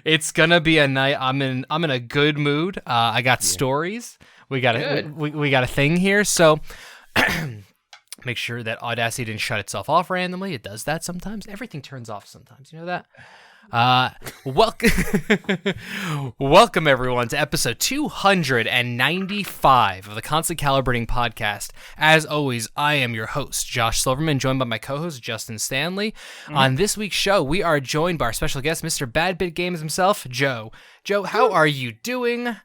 It's gonna be a night. I'm in a good mood. I got stories. We got we got a thing here. So make sure that Audacity didn't shut itself off randomly. It does that sometimes. Everything turns off sometimes. You know that? Welcome, welcome everyone to episode 295 of the Constant Calibrating podcast. As always, I am your host, Josh Silverman, joined by my co-host, Justin Stanley. On this week's show, we are joined by our special guest, Mr. Bad Bit Games himself, Joe. Joe, how are you doing?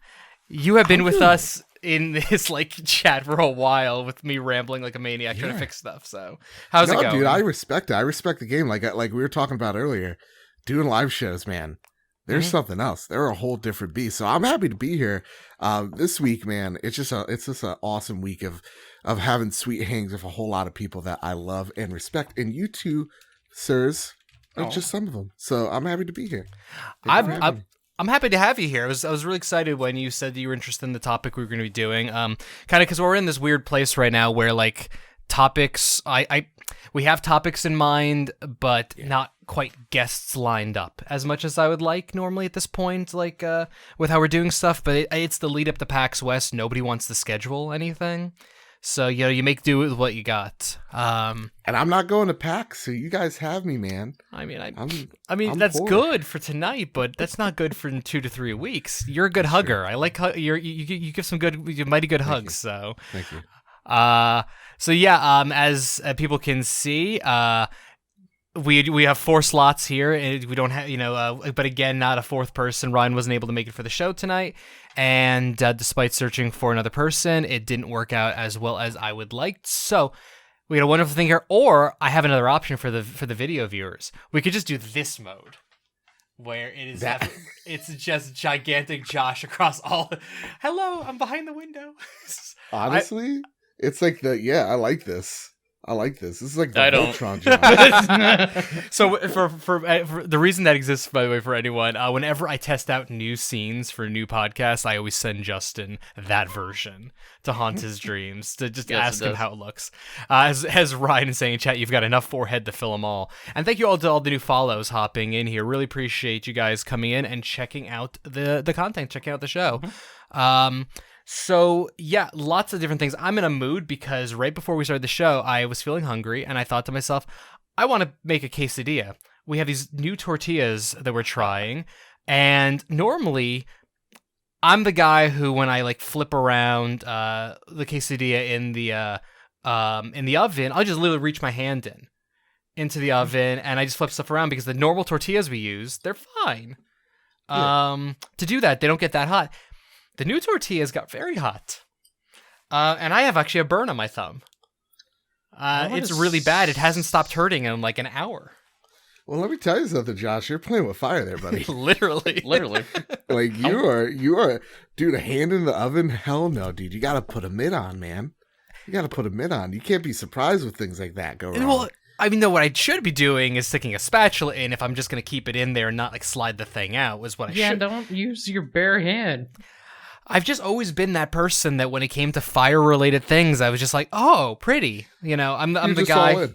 You have been with us in this chat for a while with me rambling like a maniac trying to fix stuff. So how's it going? Dude, I respect it. I respect the game. Like we were talking about earlier, doing live shows, man. There's something else. They're a whole different beast. So I'm happy to be here. This week, man, it's just an awesome week of having sweet hangs with a whole lot of people that I love and respect. And you two, sirs, are just some of them. So I'm happy to be here. I'm happy to have you here. I was really excited when you said that you were interested in the topic we were going to be doing. Kind of because we're in this weird place right now where topics, we have topics in mind, but not quite guests lined up as much as I would like normally at this point, with how we're doing stuff. But it's the lead up to PAX West. Nobody wants to schedule anything. So, you make do with what you got. And I'm not going to PAX, so you guys have me, man. I mean, that's good for tonight, but that's not good for 2 to 3 weeks. You're a good hugger. I like you give some mighty good hugs. So thank you. As people can see, we have 4 slots here, and we don't have but again, not a fourth person. Ryan wasn't able to make it for the show tonight, and despite searching for another person, it didn't work out as well as I would like. So we got a wonderful thing here, or I have another option for the video viewers. We could just do this mode, where it is it's just gigantic Josh across all. Hello, I'm behind the window. Honestly, it's like I like this. I like this. This is like the Voltron job. So for the reason that exists, by the way, for anyone, whenever I test out new scenes for new podcasts, I always send Justin that version to haunt his dreams, to just ask him how it looks. As Ryan is saying in chat, you've got enough forehead to fill them all. And thank you all to all the new follows hopping in here. Really appreciate you guys coming in and checking out the content, checking out the show. So, lots of different things. I'm in a mood because right before we started the show, I was feeling hungry, and I thought to myself, I want to make a quesadilla. We have these new tortillas that we're trying, and normally, I'm the guy who, when I flip around the quesadilla in the oven, I'll just literally reach my hand into the oven, and I just flip stuff around because the normal tortillas we use, they're fine. To do that, they don't get that hot. The new tortillas got very hot, and I have actually a burn on my thumb. It's really bad. It hasn't stopped hurting in an hour. Well, let me tell you something, Josh. You're playing with fire there, buddy. Literally. You are, dude. A hand in the oven? Hell no, dude. You got to put a mitt on, man. You got to put a mitt on. You can't be surprised when things like that go wrong. Well, what I should be doing is sticking a spatula in if I'm just going to keep it in there and not slide the thing out. Was what I should. Yeah, don't use your bare hand. I've just always been that person that when it came to fire-related things, I was just like, oh, pretty. I'm the guy.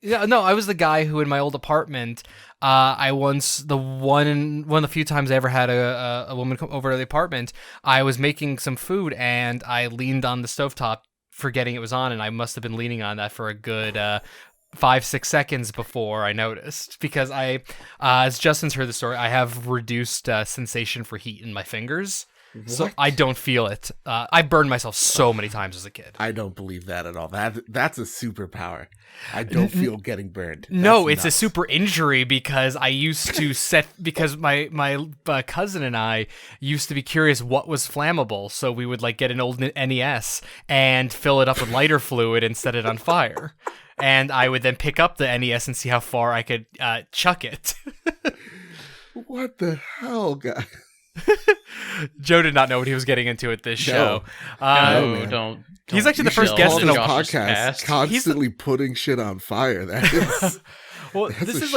Yeah, no, I was the guy who in my old apartment, one of the few times I ever had a woman come over to the apartment, I was making some food and I leaned on the stovetop forgetting it was on, and I must have been leaning on that for a good 5-6 seconds before I noticed, because as Justin's heard the story, I have reduced sensation for heat in my fingers. What? So I don't feel it. I burned myself so many times as a kid. I don't believe that at all. That's a superpower. I don't feel getting burned. No, it's nuts. A super injury because I used to because my cousin and I used to be curious what was flammable. So we would get an old NES and fill it up with lighter fluid and set it on fire. And I would then pick up the NES and see how far I could chuck it. What the hell, guy? Joe did not know what he was getting into at this show. Don't. He's actually the first guest in a podcast. Constantly putting shit on fire. That is. Well, this is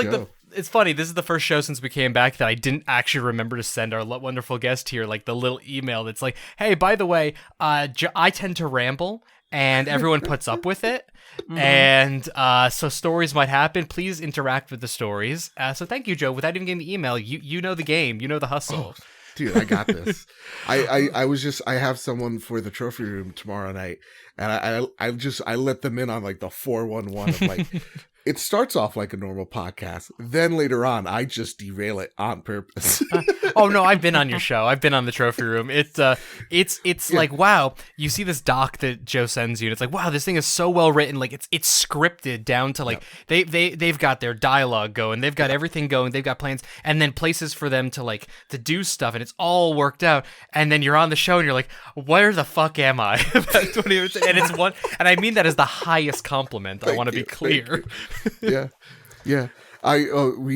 it's funny. This is the first show since we came back that I didn't actually remember to send our wonderful guest here the little email that's hey, by the way, I tend to ramble, and everyone puts up with it. Mhm. And so stories might happen. Please interact with the stories. So thank you, Joe. Without even getting the email, you know the game. You know the hustle. Oh, dude, I got this. I have someone for the trophy room tomorrow night, and I let them in on like the 411 of like. It starts off like a normal podcast. Then later on, I just derail it on purpose. Oh no, I've been on your show. I've been on the trophy room. It's like, wow, you see this doc that Joe sends you, and it's like, wow, this thing is so well written. Like it's scripted down to like they've got their dialogue going, they've got everything going, they've got plans, and then places for them to do stuff, and it's all worked out. And then you're on the show, and you're like, where the fuck am I? And it's one, and I mean that as the highest compliment. I want to be clear. Yeah. It's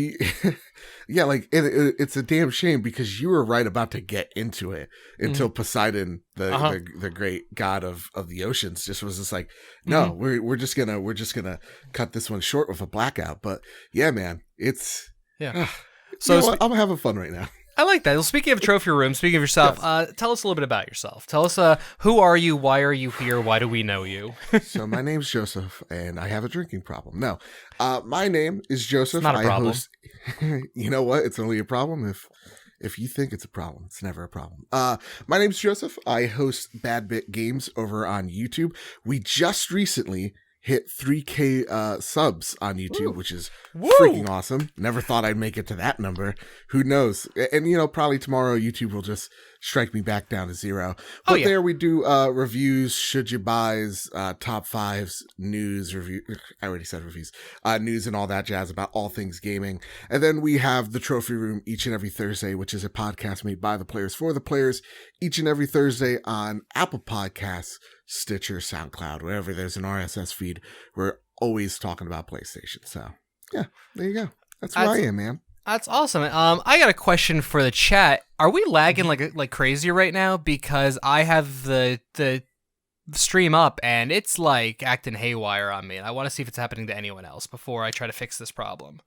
a damn shame because you were right about to get into it until Poseidon, the great god of the oceans, just was just like, no, we're just gonna cut this one short with a blackout. But yeah, man, it's So you know I'm having fun right now. I like that. Well, speaking of trophy room, speaking of yourself, tell us a little bit about yourself. Tell us who are you? Why are you here? Why do we know you? So my name's Joseph, and I have a drinking problem. No, my name is Joseph. It's not a problem. You know what? It's only a problem if you think it's a problem. It's never a problem. My name's Joseph. I host Bad Bit Games over on YouTube. We just recently hit 3K subs on YouTube, which is freaking awesome. Never thought I'd make it to that number. Who knows? And probably tomorrow YouTube will just strike me back down to 0. But there we do reviews, should you buys, top 5s, news, review. I already said reviews, news and all that jazz about all things gaming. And then we have the Trophy Room each and every Thursday, which is a podcast made by the players for the players, each and every Thursday on Apple Podcasts, Stitcher, SoundCloud, wherever there's an RSS feed. We're always talking about PlayStation. So yeah, there you go. That's who I am, man. That's awesome. I got a question for the chat. Are we lagging like crazy right now? Because I have the stream up and it's like acting haywire on me, and I want to see if it's happening to anyone else before I try to fix this problem.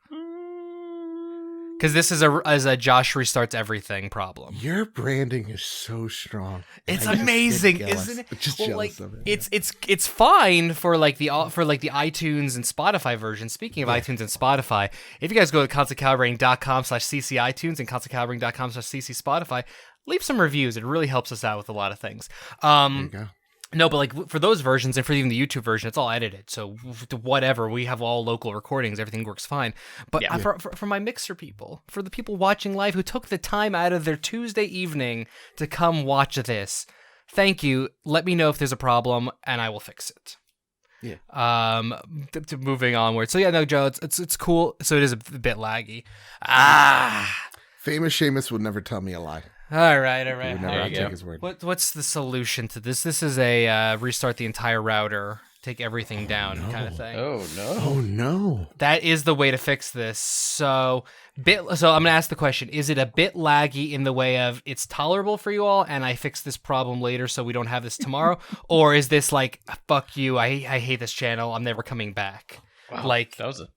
Because this is a Josh restarts everything problem. Your branding is so strong. It's amazing, isn't it? Just jealous of it. It's fine for like the iTunes and Spotify version. Speaking of iTunes and Spotify, if you guys go to constantcalibrating.com/cc iTunes and constantcalibrating.com/cc Spotify, leave some reviews. It really helps us out with a lot of things. There you go. No, but like for those versions and for even the YouTube version, it's all edited. So whatever, we have all local recordings. Everything works fine. But for my mixer people, for the people watching live who took the time out of their Tuesday evening to come watch this, thank you. Let me know if there's a problem, and I will fix it. Yeah. Moving onward. So yeah, no, Joe, it's cool. So it is a bit laggy. Famous Seamus would never tell me a lie. All right. He would never take his word. What's the solution to this? This is a restart the entire router, take everything down kind of thing. Oh no. That is the way to fix this. So I'm gonna ask the question: is it a bit laggy in the way of it's tolerable for you all, and I fix this problem later so we don't have this tomorrow, or is this like fuck you? I hate this channel. I'm never coming back. Wow, like that was a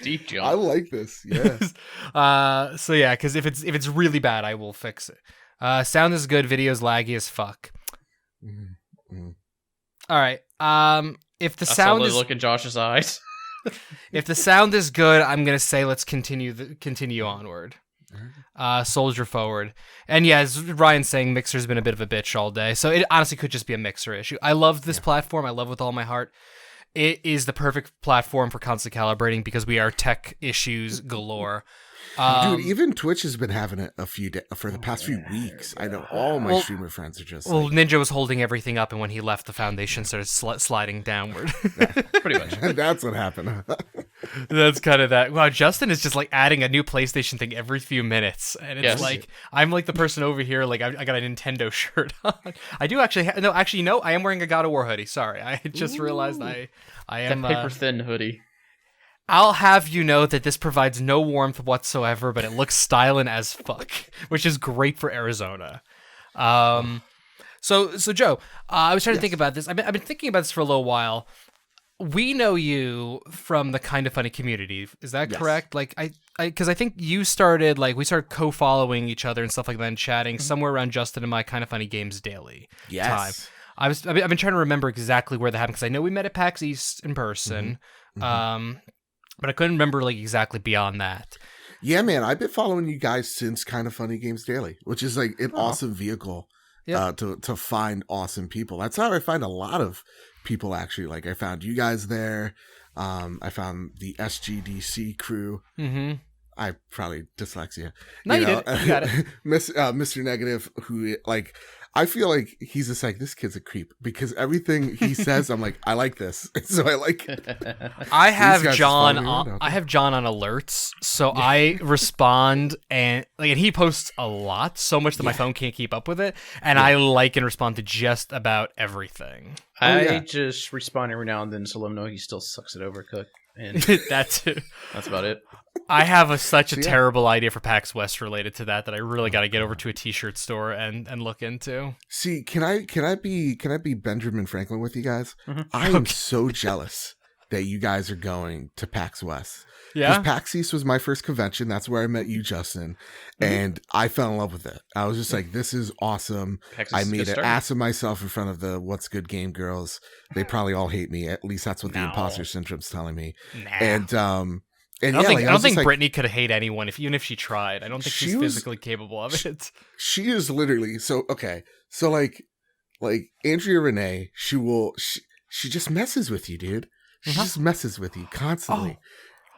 deep jump. I like this. Yes. So yeah, because if it's really bad, I will fix it. Sound is good. Video's laggy as fuck. Mm-hmm. All right. If the sound is look in Josh's eyes. if the sound is good, I'm gonna say let's continue onward. Soldier forward. And yeah, as Ryan's saying, Mixer's been a bit of a bitch all day, so it honestly could just be a Mixer issue. I love this platform. I love it with all my heart. It is the perfect platform for constant calibrating because we are tech issues galore. Dude, even Twitch has been having it for the past few weeks. I know all my streamer friends are just. Well, Ninja was holding everything up, and when he left, the foundation started sliding downward. Pretty much. That's what happened. That's kind of that. Wow, Justin is just like adding a new PlayStation thing every few minutes, and it's like I'm like the person over here. Like I got a Nintendo shirt on. I do actually. I am wearing a God of War hoodie. Sorry, I just realized I am that paper thin hoodie. I'll have you know that this provides no warmth whatsoever, but it looks styling as fuck, which is great for Arizona. So Joe, I was trying to think about this. I've been thinking about this for a little while. We know you from the Kind of Funny community. Is that correct? Like because I think you started we started co-following each other and stuff like that and chatting somewhere around Justin and my Kind of Funny Games Daily time. I've been trying to remember exactly where that happened because I know we met at PAX East in person, but I couldn't remember like exactly beyond that. Yeah, man, I've been following you guys since Kind of Funny Games Daily, which is like an awesome vehicle to find awesome people. That's how I find a lot of people, actually. Like, I found you guys there. I found the SGDC crew. Mm-hmm. I probably dyslexia. No, you did. You got it. Mr. Negative, who, like, I feel like he's just like, this kid's a creep because everything he says, I'm like, I like this. So I like. I have John on alerts, so I respond and he posts a lot, so much that my phone can't keep up with it, and I like and respond to just about everything. I just respond every now and then to let him know he still sucks at Overcooked. And that's about it. I have such a terrible idea for PAX West related to that I really got to get over to a t-shirt store and look into. See, can I be Benjamin Franklin with you guys? Mm-hmm. I am so jealous that you guys are going to PAX West. Yeah, because PAX East was my first convention. That's where I met you, Justin, and I fell in love with it. I was just like, "This is awesome." I made an ass of myself in front of the What's Good Game girls. They probably all hate me. At least that's what the imposter syndrome's telling me. And I don't think Brittany could hate anyone even if she tried. I don't think she's physically capable of it. She is literally okay. So like Andrea Renee, she just messes with you, dude. She just messes with you constantly.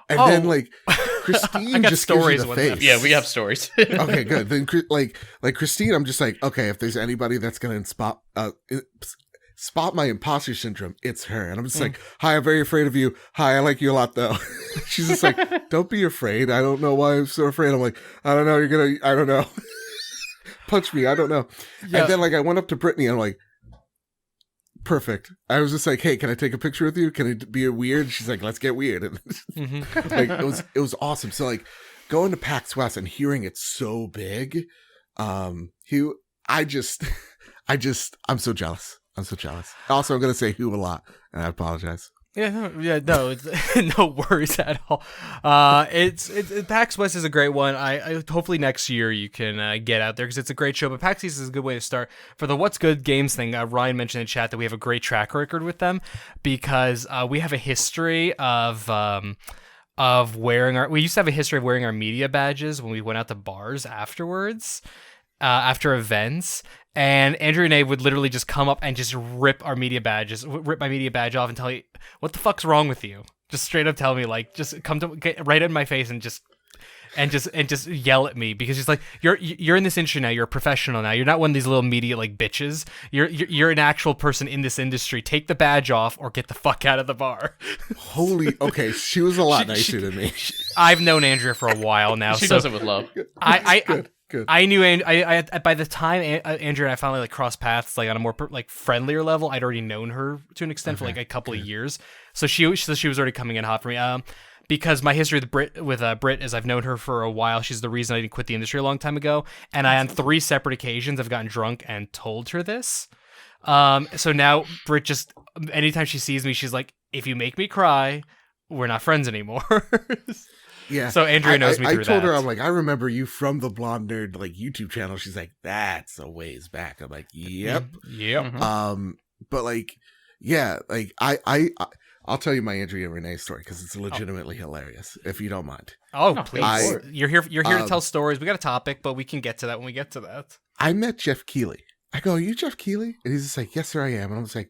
And then like Christine just gives you the face. Yeah, we have stories. Okay, good. Then like Christine, I'm just like, okay, if there's anybody that's gonna spot my imposter syndrome, it's her. And I'm just like, hi, I'm very afraid of you. Hi, I like you a lot though. She's just like, don't be afraid. I don't know why I'm so afraid. I'm like, I don't know. I don't know. Punch me. I don't know. Yeah. And then like I went up to Brittany and I'm like, perfect. I was just like, hey, can I take a picture with you? Can it be weird? She's like, let's get weird. And like it was awesome. So like going to PAX West and hearing it so big, I'm so jealous. I'm so jealous. Also, I'm going to say who a lot, and I apologize. No, it's no worries at all. It's PAX West is a great one. I hopefully next year you can get out there because it's a great show. But PAX East is a good way to start for the What's Good Games thing. Ryan mentioned in chat that we have a great track record with them because we have a history of wearing we used to have a history of wearing our media badges when we went out to bars afterwards, after events. And Andrew and Abe would literally just come up and just rip my media badge off and tell you, what the fuck's wrong with you? Just straight up tell me, like, just come to get right in my face and just yell at me because he's like, you're in this industry now. You're a professional now. You're not one of these little media like bitches. You're an actual person in this industry. Take the badge off or get the fuck out of the bar. Okay, she was a lot nicer than me. I've known Andrea for a while now. She does it with love. Good. I knew by the time Andrea and I finally like crossed paths like on a more like friendlier level, I'd already known her to an extent for like a couple of years. So she was already coming in hot for me. Because my history with Brit is I've known her for a while. She's the reason I didn't quit the industry a long time ago. And on 3 separate occasions I've gotten drunk and told her this. So now Brit just anytime she sees me, she's like, if you make me cry, we're not friends anymore. Yeah. So Andrea knows me through that. I told her, I'm like, I remember you from the Blonde Nerd like YouTube channel. She's like, that's a ways back. I'm like, yep. Yep. But like, yeah, like I'll tell you my Andrea Renee story because it's legitimately hilarious, if you don't mind. Oh, please. You're here to tell stories. We got a topic, but we can get to that when we get to that. I met Jeff Keighley. I go, are you Jeff Keighley? And he's just like, yes, sir, I am. And I was like,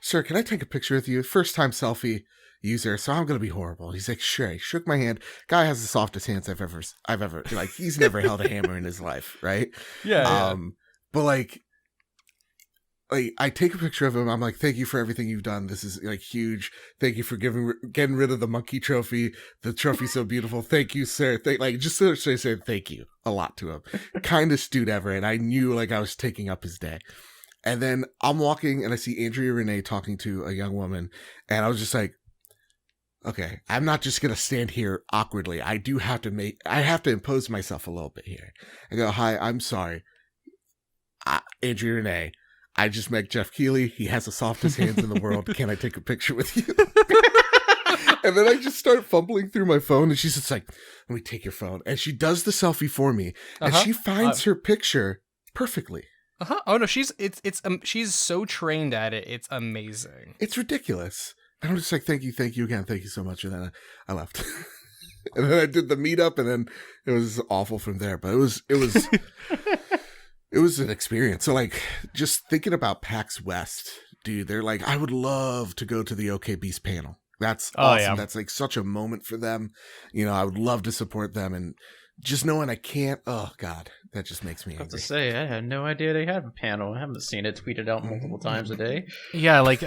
sir, can I take a picture with you? First time selfie user, so I'm gonna be horrible. He's like, sure. He shook my hand. Guy has the softest hands I've ever like. He's never held a hammer in his life, right? Yeah. But like I take a picture of him. I'm like, thank you for everything you've done. This is like huge. Thank you for getting rid of the monkey trophy. The trophy's so beautiful. Thank you, sir. Just to say thank you a lot to him. Kindest dude ever. And I knew like I was taking up his day. And then I'm walking and I see Andrea Renee talking to a young woman, and I was just like, okay, I'm not just going to stand here awkwardly. I have to impose myself a little bit here. I go, hi, I'm sorry. Andrea Renee, I just met Jeff Keighley. He has the softest hands in the world. Can I take a picture with you? And then I just start fumbling through my phone, and she's just like, let me take your phone. And she does the selfie for me, and she finds her picture perfectly. Uh-huh. Oh no, she's so trained at it. It's amazing. It's ridiculous. And I'm just like, thank you again, thank you so much. And then I left. And then I did the meetup, and then it was awful from there. But it was it was an experience. So like, just thinking about PAX West, dude, they're like, I would love to go to the OK Beast panel. That's awesome. Yeah. That's like such a moment for them. You know, I would love to support them, and just knowing I can't, oh God, that just makes me I have to angry. say, I had no idea they had a panel. I haven't seen it tweeted out multiple times a day. Yeah, like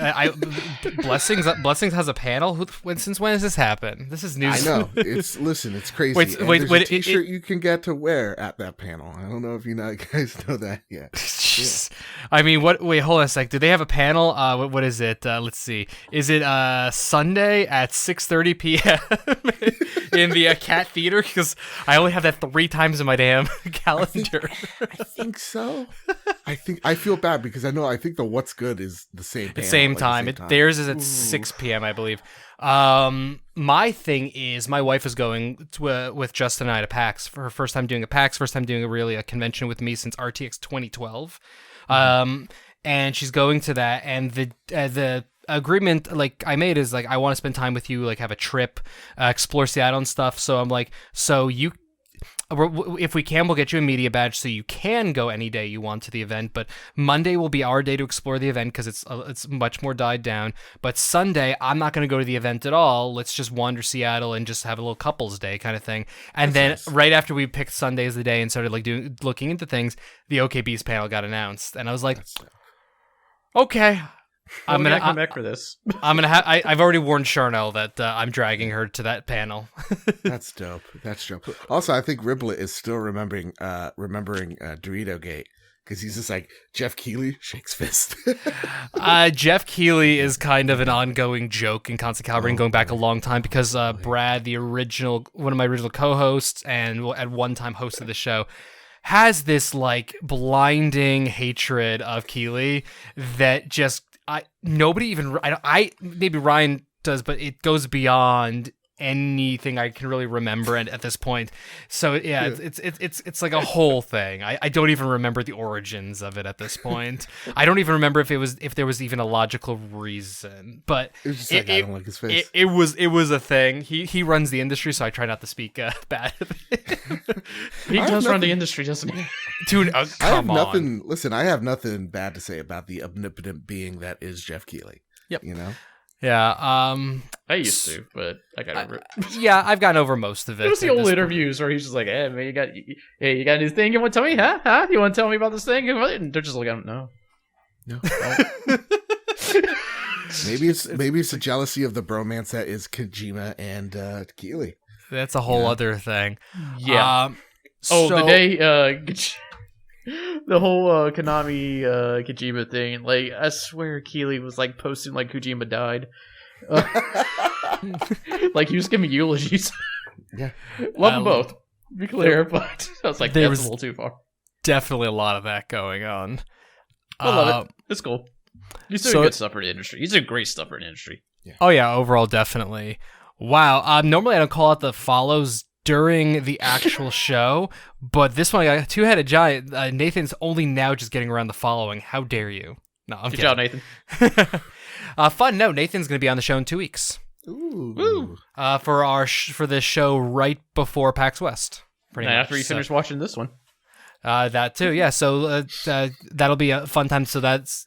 Blessings has a panel. Since when has this happened? This is news. I know. It's crazy. Wait, And wait, there's a t-shirt you can get to wear at that panel. I don't know if you guys know that yet. Yeah. I mean, what? Wait, hold on a sec. Do they have a panel? What is it? Let's see. Is it Sunday at 6:30 p.m. in the Cat Theater? Because I only have that 3 times in my damn calendar. I think so. I feel bad because I think the What's Good is the same panel, Same time. Theirs is at 6 p.m. I believe. My thing is, my wife is going with Justin and I to PAX for her first time doing a PAX, first time doing a convention with me since RTX 2012. And she's going to that, and the agreement like I made is like, I want to spend time with you, like have a trip, explore Seattle and stuff. So I'm like, so you, if we can, we'll get you a media badge so you can go any day you want to the event. But Monday will be our day to explore the event because it's much more died down. But Sunday, I'm not going to go to the event at all. Let's just wander Seattle and just have a little couples day kind of thing. And That's then nice. right after we picked Sunday as the day and started like looking into things, the OKB's panel got announced, and I was like, okay. I'm gonna come back for this. I've already warned Charnel that I'm dragging her to that panel. That's dope. That's dope. Also, I think Riblet is still remembering Dorito Gate because he's just like, Jeff Keighley shakes fist. Jeff Keighley is kind of an ongoing joke in Constant Calibrating going back a long time because Brad, one of my original co-hosts and at one time host of the show, has this like blinding hatred of Keighley that just nobody even maybe Ryan does, but it goes beyond anything I can really remember at this point. So yeah. It's like a whole thing. I don't even remember the origins of it at this point. I don't even remember if there was even a logical reason. But It was just like, I don't like his face. it was a thing. He runs the industry, so I try not to speak bad of it. He does run the industry, doesn't he? Dude, I have come on. nothing. Listen, I have nothing bad to say about the omnipotent being that is Jeff Keighley. Yep. You know. Yeah. I used to, but I got over it. Yeah, I've gotten over most of it. It was the at old this interviews where he's just like, "Hey, man, you got a new thing you want to tell me? Huh? You want to tell me about this thing?" And they're just like, "No." Maybe it's a jealousy of the bromance that is Kojima and Keighley. That's a whole other thing. Yeah. The day the whole Konami Kojima thing, like I swear Keighley was like posting like Kojima died. Like he was giving eulogies. Yeah. Love them both. Be clear, but I was like, there that's was a little too far. definitely a lot of that going on. I love it. It's cool. He's doing so- good stuff for the industry. He's doing great stuff for the industry. Oh yeah, overall definitely. Wow. Normally I don't call out the follows during the actual show, but this one I got two-headed giant. Nathan's only now just getting around the following. How dare you? No, I'm Good kidding. job, Nathan. Fun note: Nathan's going to be on the show in 2 weeks. Ooh. Woo. For the show right before PAX West. Pretty And much. after you finish watching this one. That too, yeah. So that'll be a fun time. So that's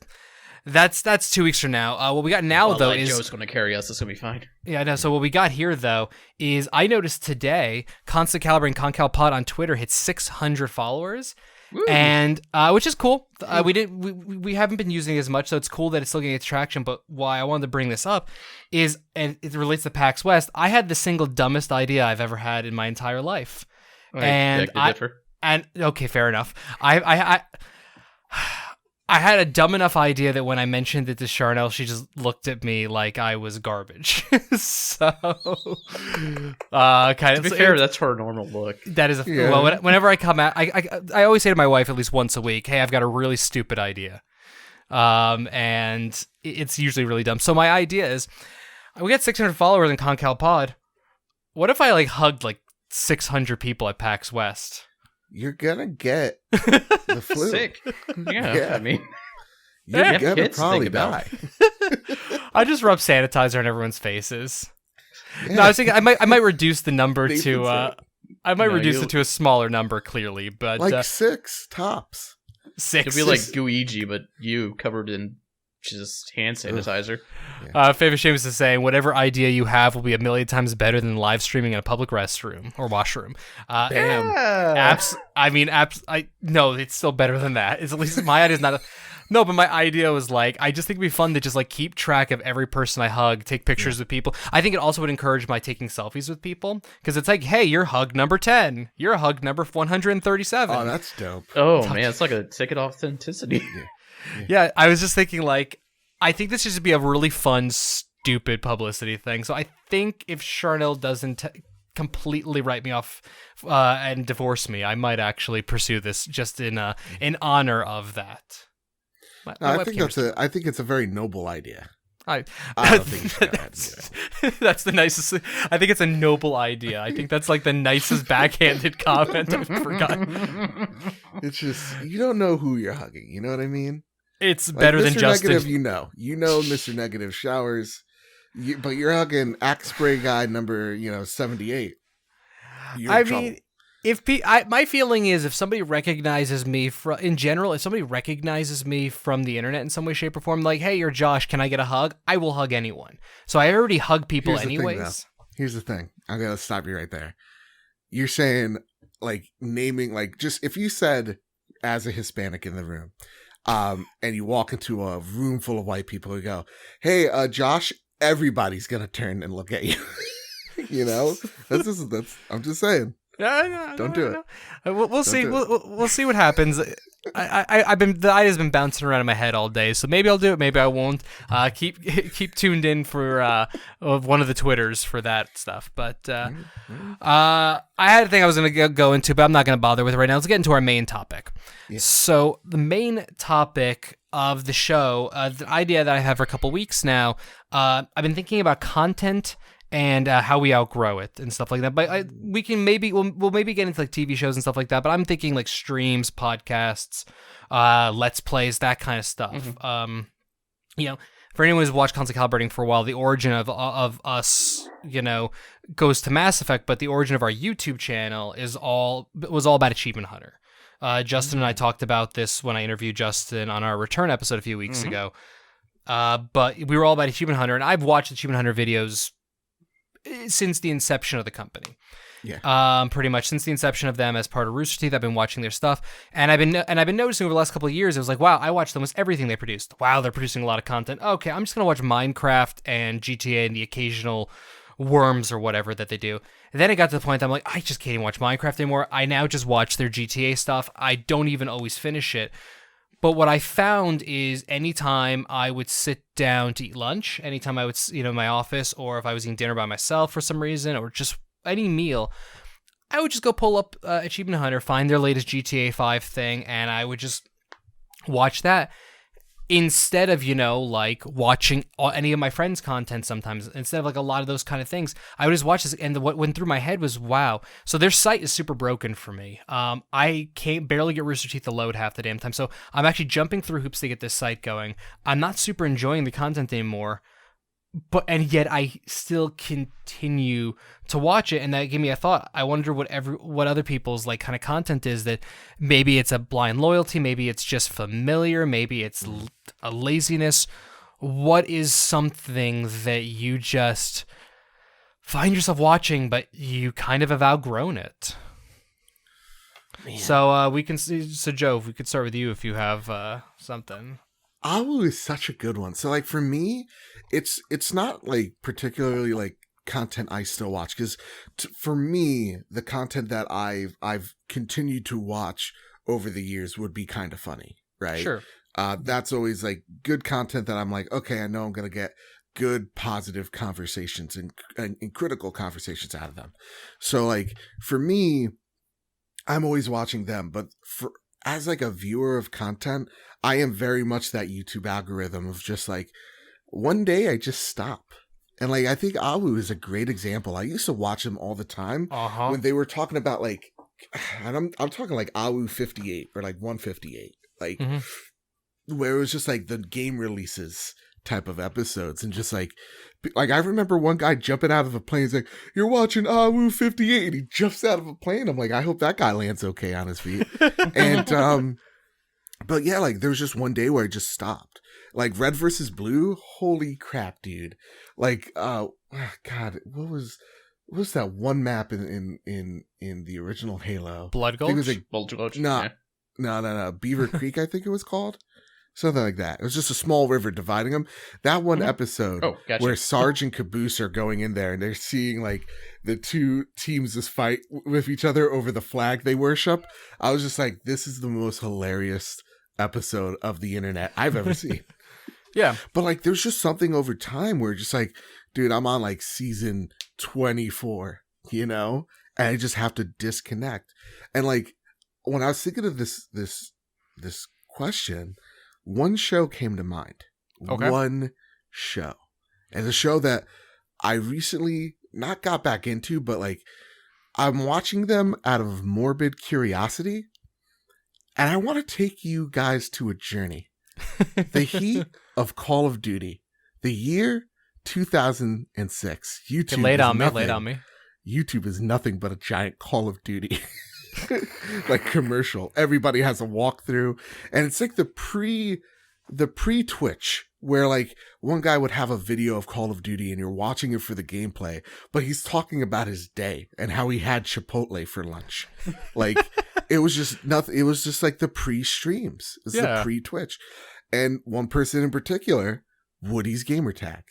2 weeks from now. What we got now though is Joe's going to carry us. It's going to be fine. yeah. No. So what we got here though is I noticed today Constant Calibrating ConCal Pod on Twitter hit 600 followers. Woo. And which is cool. We haven't been using it as much, so it's cool that it's still getting its traction. But why I wanted to bring this up is, and it relates to PAX West. I had the single dumbest idea I've ever had in my entire life, okay, fair enough. I had a dumb enough idea that when I mentioned it to Charnel, she just looked at me like I was garbage. So, kind To of be fair, that's her normal look. that is Yeah. well. Whenever I come out, I always say to my wife at least once a week, "Hey, I've got a really stupid idea," and it's usually really dumb. So my idea is, we got 600 followers in ConCal Pod. What if I like hugged like 600 people at PAX West? you're gonna get the flu. Sick. Yeah, I mean, you're gonna probably die. I just rub sanitizer on everyone's faces. Yeah. No, I was thinking I might reduce the number to it to a smaller number, clearly, but like 6 tops. 6. It'll be like Guigi, but you covered in just hand sanitizer. Favorite Seamus is saying, whatever idea you have will be a million times better than live streaming in a public restroom or washroom. Damn. No, it's still better than that. It's at least my idea is not. No, but my idea was like, I just think it'd be fun to just like keep track of every person I hug, take pictures with people. I think it also would encourage my taking selfies with people because it's like, hey, you're hug number 10. You're hug number 137. Oh, that's dope. Oh, man, it's like a ticket authenticity. Yeah, I was just thinking like, I think this should be a really fun, stupid publicity thing. So I think if Charnel doesn't completely write me off and divorce me, I might actually pursue this just in honor of that. I think it's a very noble idea. I don't think you should go ahead and do it. That's the nicest. I think it's a noble idea. I think that's like the nicest backhanded comment I've ever gotten. It's just, you don't know who you're hugging. You know what I mean? It's like better Mr. than Justin. Negative, you know Mr. Negative showers, but you're hugging Axe Spray guy number 78. I mean, my feeling is if somebody recognizes me if somebody recognizes me from the internet in some way, shape, or form, like, hey, you're Josh, can I get a hug? I will hug anyone. So I already hug people anyways. Here's the thing. I'm gonna stop you right there. You're saying like naming like just if you said as a Hispanic in the room, and you walk into a room full of white people and go, hey, Josh, everybody's gonna turn and look at you. That's I'm just saying. Don't do it. We'll see. We'll see what happens. The idea's been bouncing around in my head all day, so maybe I'll do it, maybe I won't. Keep tuned in for one of the Twitters for that stuff. But I had a thing I was going to go into, but I'm not going to bother with it right now. Let's get into our main topic. Yeah. So the main topic of the show, the idea that I have for a couple weeks now, I've been thinking about content and how we outgrow it and stuff like that. But we'll maybe get into like TV shows and stuff like that. But I'm thinking like streams, podcasts, Let's Plays, that kind of stuff. Mm-hmm. For anyone who's watched constant Calibrating for a while, the origin of us, goes to Mass Effect, but the origin of our YouTube channel was all about Achievement Hunter. Justin and I talked about this when I interviewed Justin on our return episode a few weeks ago. But we were all about Achievement Hunter, and I've watched Achievement Hunter videos since the inception of the company. Yeah. Pretty much since the inception of them as part of Rooster Teeth, I've been watching their stuff, and I've been noticing over the last couple of years, it was like, wow, I watched almost everything they produced. Wow, they're producing a lot of content. Okay, I'm just gonna watch Minecraft and GTA and the occasional Worms or whatever that they do. And then it got to the point that I'm like, I just can't even watch Minecraft anymore. I now just watch their GTA stuff. I don't even always finish it. But what I found is anytime I would sit down to eat lunch, anytime I would, in my office, or if I was eating dinner by myself for some reason, or just any meal, I would just go pull up Achievement Hunter, find their latest GTA 5 thing, and I would just watch that. Instead of, like watching any of my friends' content sometimes, instead of like a lot of those kind of things, I would just watch this. And what went through my head was, wow. So their site is super broken for me. I can't barely get Rooster Teeth to load half the damn time. So I'm actually jumping through hoops to get this site going. I'm not super enjoying the content anymore. And yet I still continue to watch it, and that gave me a thought. I wonder what other people's like kind of content is, that maybe it's a blind loyalty, maybe it's just familiar, maybe it's a laziness. What is something that you just find yourself watching, but you kind of have outgrown it? Man. So we can see. So Joe, if we could start with you, if you have something. Awu is such a good one. So like for me, it's not like particularly like content I still watch, because for me, the content that I've continued to watch over the years would be kind of funny, right? Sure. That's always like good content that I'm like, okay, I know I'm gonna get good positive conversations and critical conversations out of them. So like for me, I'm always watching them, but as like a viewer of content, I am very much that YouTube algorithm of just like, one day I just stop. And like, I think Awu is a great example. I used to watch him all the time when they were talking about like and I'm talking like AWU 58 or like 158, like where it was just like the game releases type of episodes, and just like I remember one guy jumping out of a plane. He's like, "You're watching AWU 58," and he jumps out of a plane. I'm like, I hope that guy lands okay on his feet. And but yeah, like there was just one day where I just stopped. Like Red versus Blue, holy crap, dude! Like, God, what was that one map in the original Halo? Blood Gulch? I think it was like Blood Gulch. No. Beaver Creek, I think it was called. Something like that. It was just a small river dividing them. That one episode where Sarge and Caboose are going in there and they're seeing like the two teams just fight with each other over the flag they worship. I was just like, this is the most hilarious episode of the internet I've ever seen. Yeah. But like, there's just something over time where just like, dude, I'm on like season 24, you know, and I just have to disconnect. And like, when I was thinking of this question, one show came to mind. Okay. One show. And the show that I recently not got back into, but like I'm watching them out of morbid curiosity. And I want to take you guys to a journey. The heat of Call of Duty. The year 2006. YouTube lay it on me. YouTube is nothing but a giant Call of Duty. Like commercial. Everybody has a walkthrough, and it's like the pre-Twitch where like one guy would have a video of Call of Duty and you're watching it for the gameplay, but he's talking about his day and how he had Chipotle for lunch. Like it was just nothing. It was just like the pre-streams. It's the pre-Twitch. And one person in particular, Woody's Gamertag.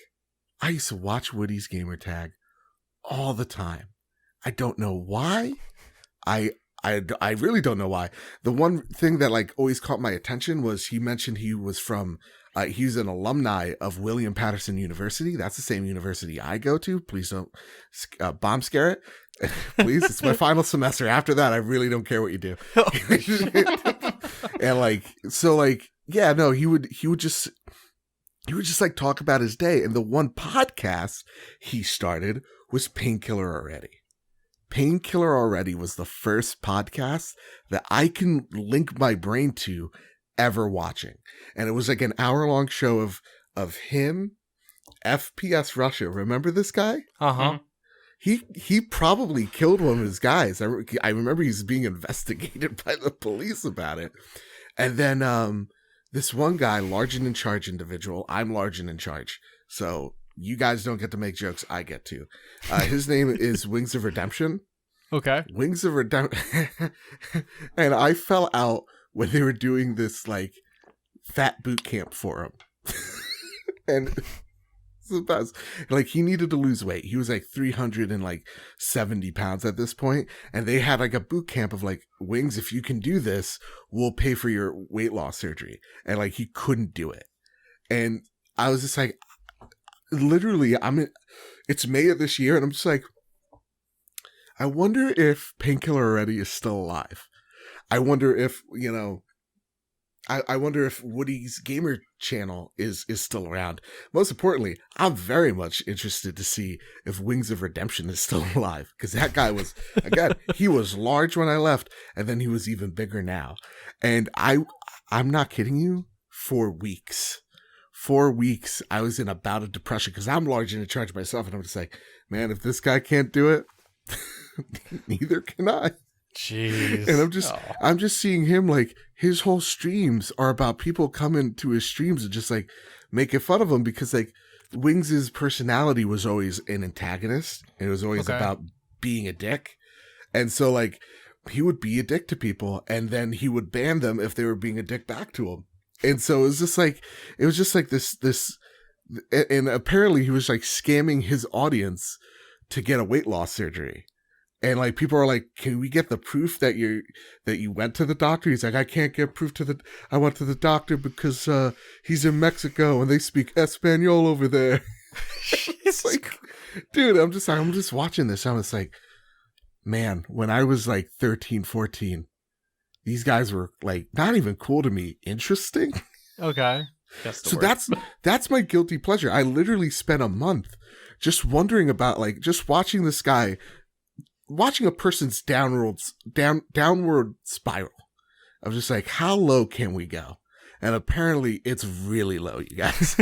I used to watch Woody's Gamertag all the time. I don't know why. I really don't know why. The one thing that like always caught my attention was he mentioned he was from, he's an alumni of William Patterson University. That's the same university I go to. Please don't bomb scare it. Please, it's my final semester. After that, I really don't care what you do. And like, so like, yeah, no, he would just like talk about his day. And the one podcast he started was Painkiller Already. Painkiller Already was the first podcast that I can link my brain to ever watching. And it was like an hour-long show of him, FPS Russia. Remember this guy? Uh-huh. He probably killed one of his guys. I remember he's being investigated by the police about it. And then this one guy, large and in charge individual, I'm large and in charge. So you guys don't get to make jokes. I get to. His name is Wings of Redemption. Okay. Wings of Redemption. And I fell out when they were doing this, like, fat boot camp for him. And it's the best. Like, he needed to lose weight. He was, like, 370 pounds at this point. And they had, like, a boot camp of, like, Wings, if you can do this, we'll pay for your weight loss surgery. And, like, he couldn't do it. And I was just like, literally, it's May of this year, and I'm just like, I wonder if Painkiller Already is still alive. I wonder if, you know, I wonder if Woody's Gamer channel is still around. Most importantly, I'm very much interested to see if Wings of Redemption is still alive, because that guy was, again, he was large when I left, and then he was even bigger now. And I'm not kidding you, for weeks. 4 weeks, I was in a bout of depression because I'm large and in charge myself. And I'm just like, man, if this guy can't do it, neither can I. Jeez. And I'm just seeing him, like, his whole streams are about people coming to his streams and just like making fun of him because like Wings' personality was always an antagonist. And it was always about being a dick. And so like he would be a dick to people and then he would ban them if they were being a dick back to him. And so it was just like this, and apparently he was like scamming his audience to get a weight loss surgery. And like people are like, can we get the proof that you went to the doctor? He's like, I can't get proof I went to the doctor because he's in Mexico and they speak Espanol over there. It's like, dude, I'm just watching this. I'm just like, man, when I was like 13, 14, these guys were like not even cool to me, interesting. Okay. So that's my guilty pleasure. I literally spent a month just wondering about, like, just watching this guy watching a person's downward spiral. I was just like, how low can we go? And apparently it's really low, you guys.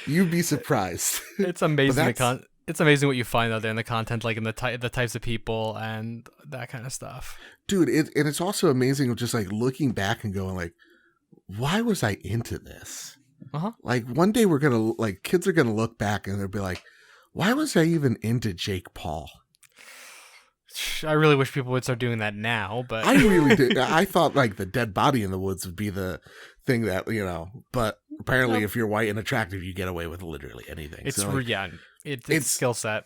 You'd be surprised. It's amazing. It's amazing what you find out there in the content, like in the types of people and that kind of stuff. Dude, and it's also amazing of just like looking back and going like, why was I into this? Uh-huh. Like one day kids are going to look back and they'll be like, why was I even into Jake Paul? I really wish people would start doing that now, but I really did. I thought like the dead body in the woods would be the thing that, but apparently if you're white and attractive, you get away with literally anything. It's, so, like, it's skill set.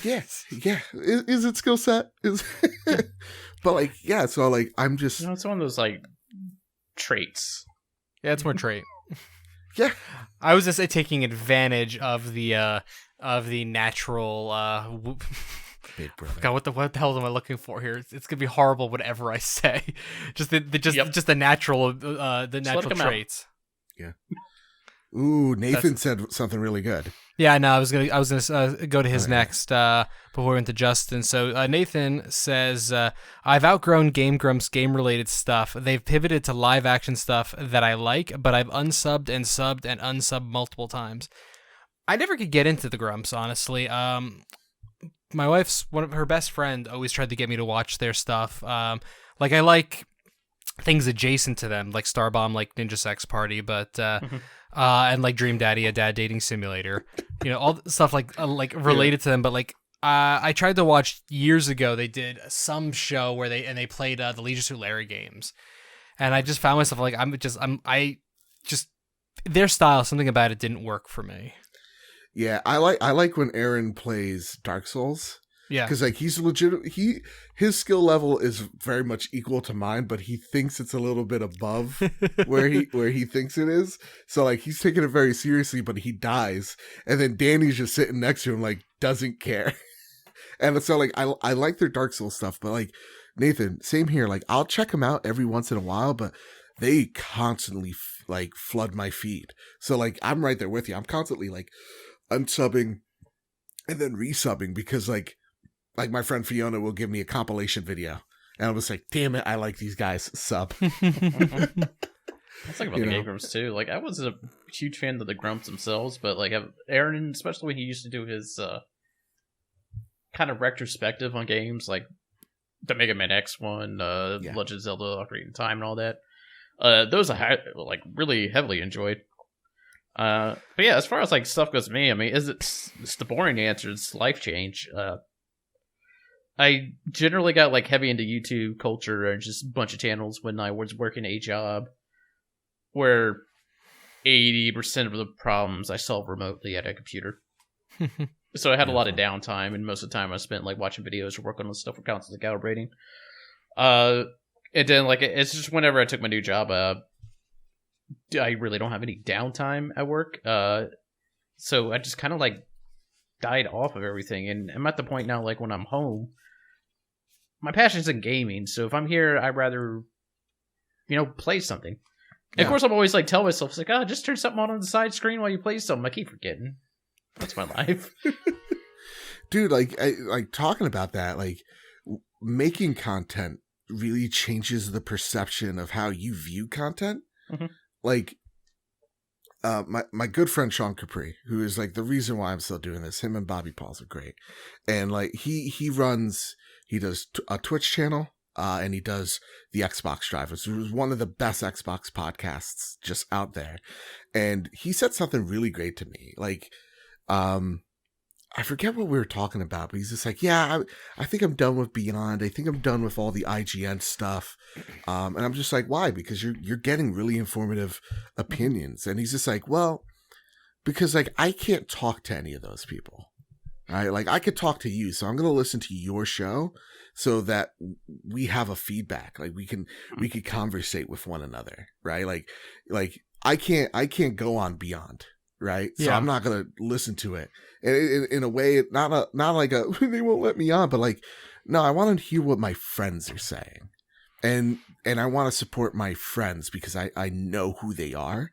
Yes. Yeah. Is it skill set? But like, yeah. So like, I'm just, it's one of those like traits. Yeah. It's more trait. Yeah. I was just taking advantage of the natural, Big brother. God, what the hell am I looking for here? It's gonna be horrible whatever I say. Just the natural traits. Yeah. Ooh, Nathan said something really good. Yeah, no, I was gonna go to his next before we went to Justin. So Nathan says, I've outgrown Game Grumps game related stuff. They've pivoted to live action stuff that I like, but I've unsubbed and subbed and unsubbed multiple times. I never could get into the Grumps, honestly. My wife's her best friend always tried to get me to watch their stuff. Like I like things adjacent to them, like Starbomb, like Ninja Sex Party, but and like Dream Daddy, a dad dating simulator. All stuff like related to them. But like I tried to watch years ago. They did some show where they played the Leisure Suit Larry games, and I just found myself like I just their style, something about it didn't work for me. Yeah, I like when Aaron plays Dark Souls. Yeah, because like he's legit. His skill level is very much equal to mine, but he thinks it's a little bit above where he thinks it is. So like he's taking it very seriously, but he dies, and then Danny's just sitting next to him like doesn't care. And so like I like their Dark Souls stuff, but like Nathan, same here. Like I'll check them out every once in a while, but they constantly like flood my feed. So like I'm right there with you. I'm constantly like unsubbing and then resubbing because like my friend Fiona will give me a compilation video and I was like, damn it, I like these guys. Sub. That's like about the Game Grumps too. Like I wasn't a huge fan of the Grumps themselves, but like Aaron, especially when he used to do his kind of retrospective on games like the Mega Man X one, Legend of Zelda: Ocarina of Time, and all that. Those I really heavily enjoyed. But yeah, as far as like stuff goes to me, I mean, it's the boring answer. It's life change. I generally got like heavy into YouTube culture and just a bunch of channels when I was working a job where 80% of the problems I solved remotely at a computer. So I had a lot of downtime, and most of the time I spent like watching videos or working on stuff for constantly calibrating. And then like it's just whenever I took my new job, I really don't have any downtime at work. So I just kind of like died off of everything, and I'm at the point now like when I'm home, my passion's in gaming. So if I'm here, I'd rather play something. And of course, I'm always like tell myself, it's like, just turn something on the side screen while you play something. I keep forgetting. That's my life. Dude, like talking about that, like making content really changes the perception of how you view content. Mm-hmm. Like my good friend Sean Capri, who is like the reason why I'm still doing this. Him and Bobby Pauls are great, and like he does a Twitch channel, and he does the Xbox Drive, which was one of the best Xbox podcasts just out there. And he said something really great to me, like I forget what we were talking about, but he's just like, yeah, I think I'm done with Beyond. I think I'm done with all the IGN stuff. And I'm just like, why? Because you're getting really informative opinions. And he's just like, well, because like I can't talk to any of those people. Right? Like I could talk to you, so I'm going to listen to your show so that we have a feedback. Like we could conversate with one another, right? Like I can't go on Beyond. Right. So I'm not going to listen to it. And in a way, not like they won't let me on, but like, no, I want to hear what my friends are saying. and I want to support my friends because I know who they are.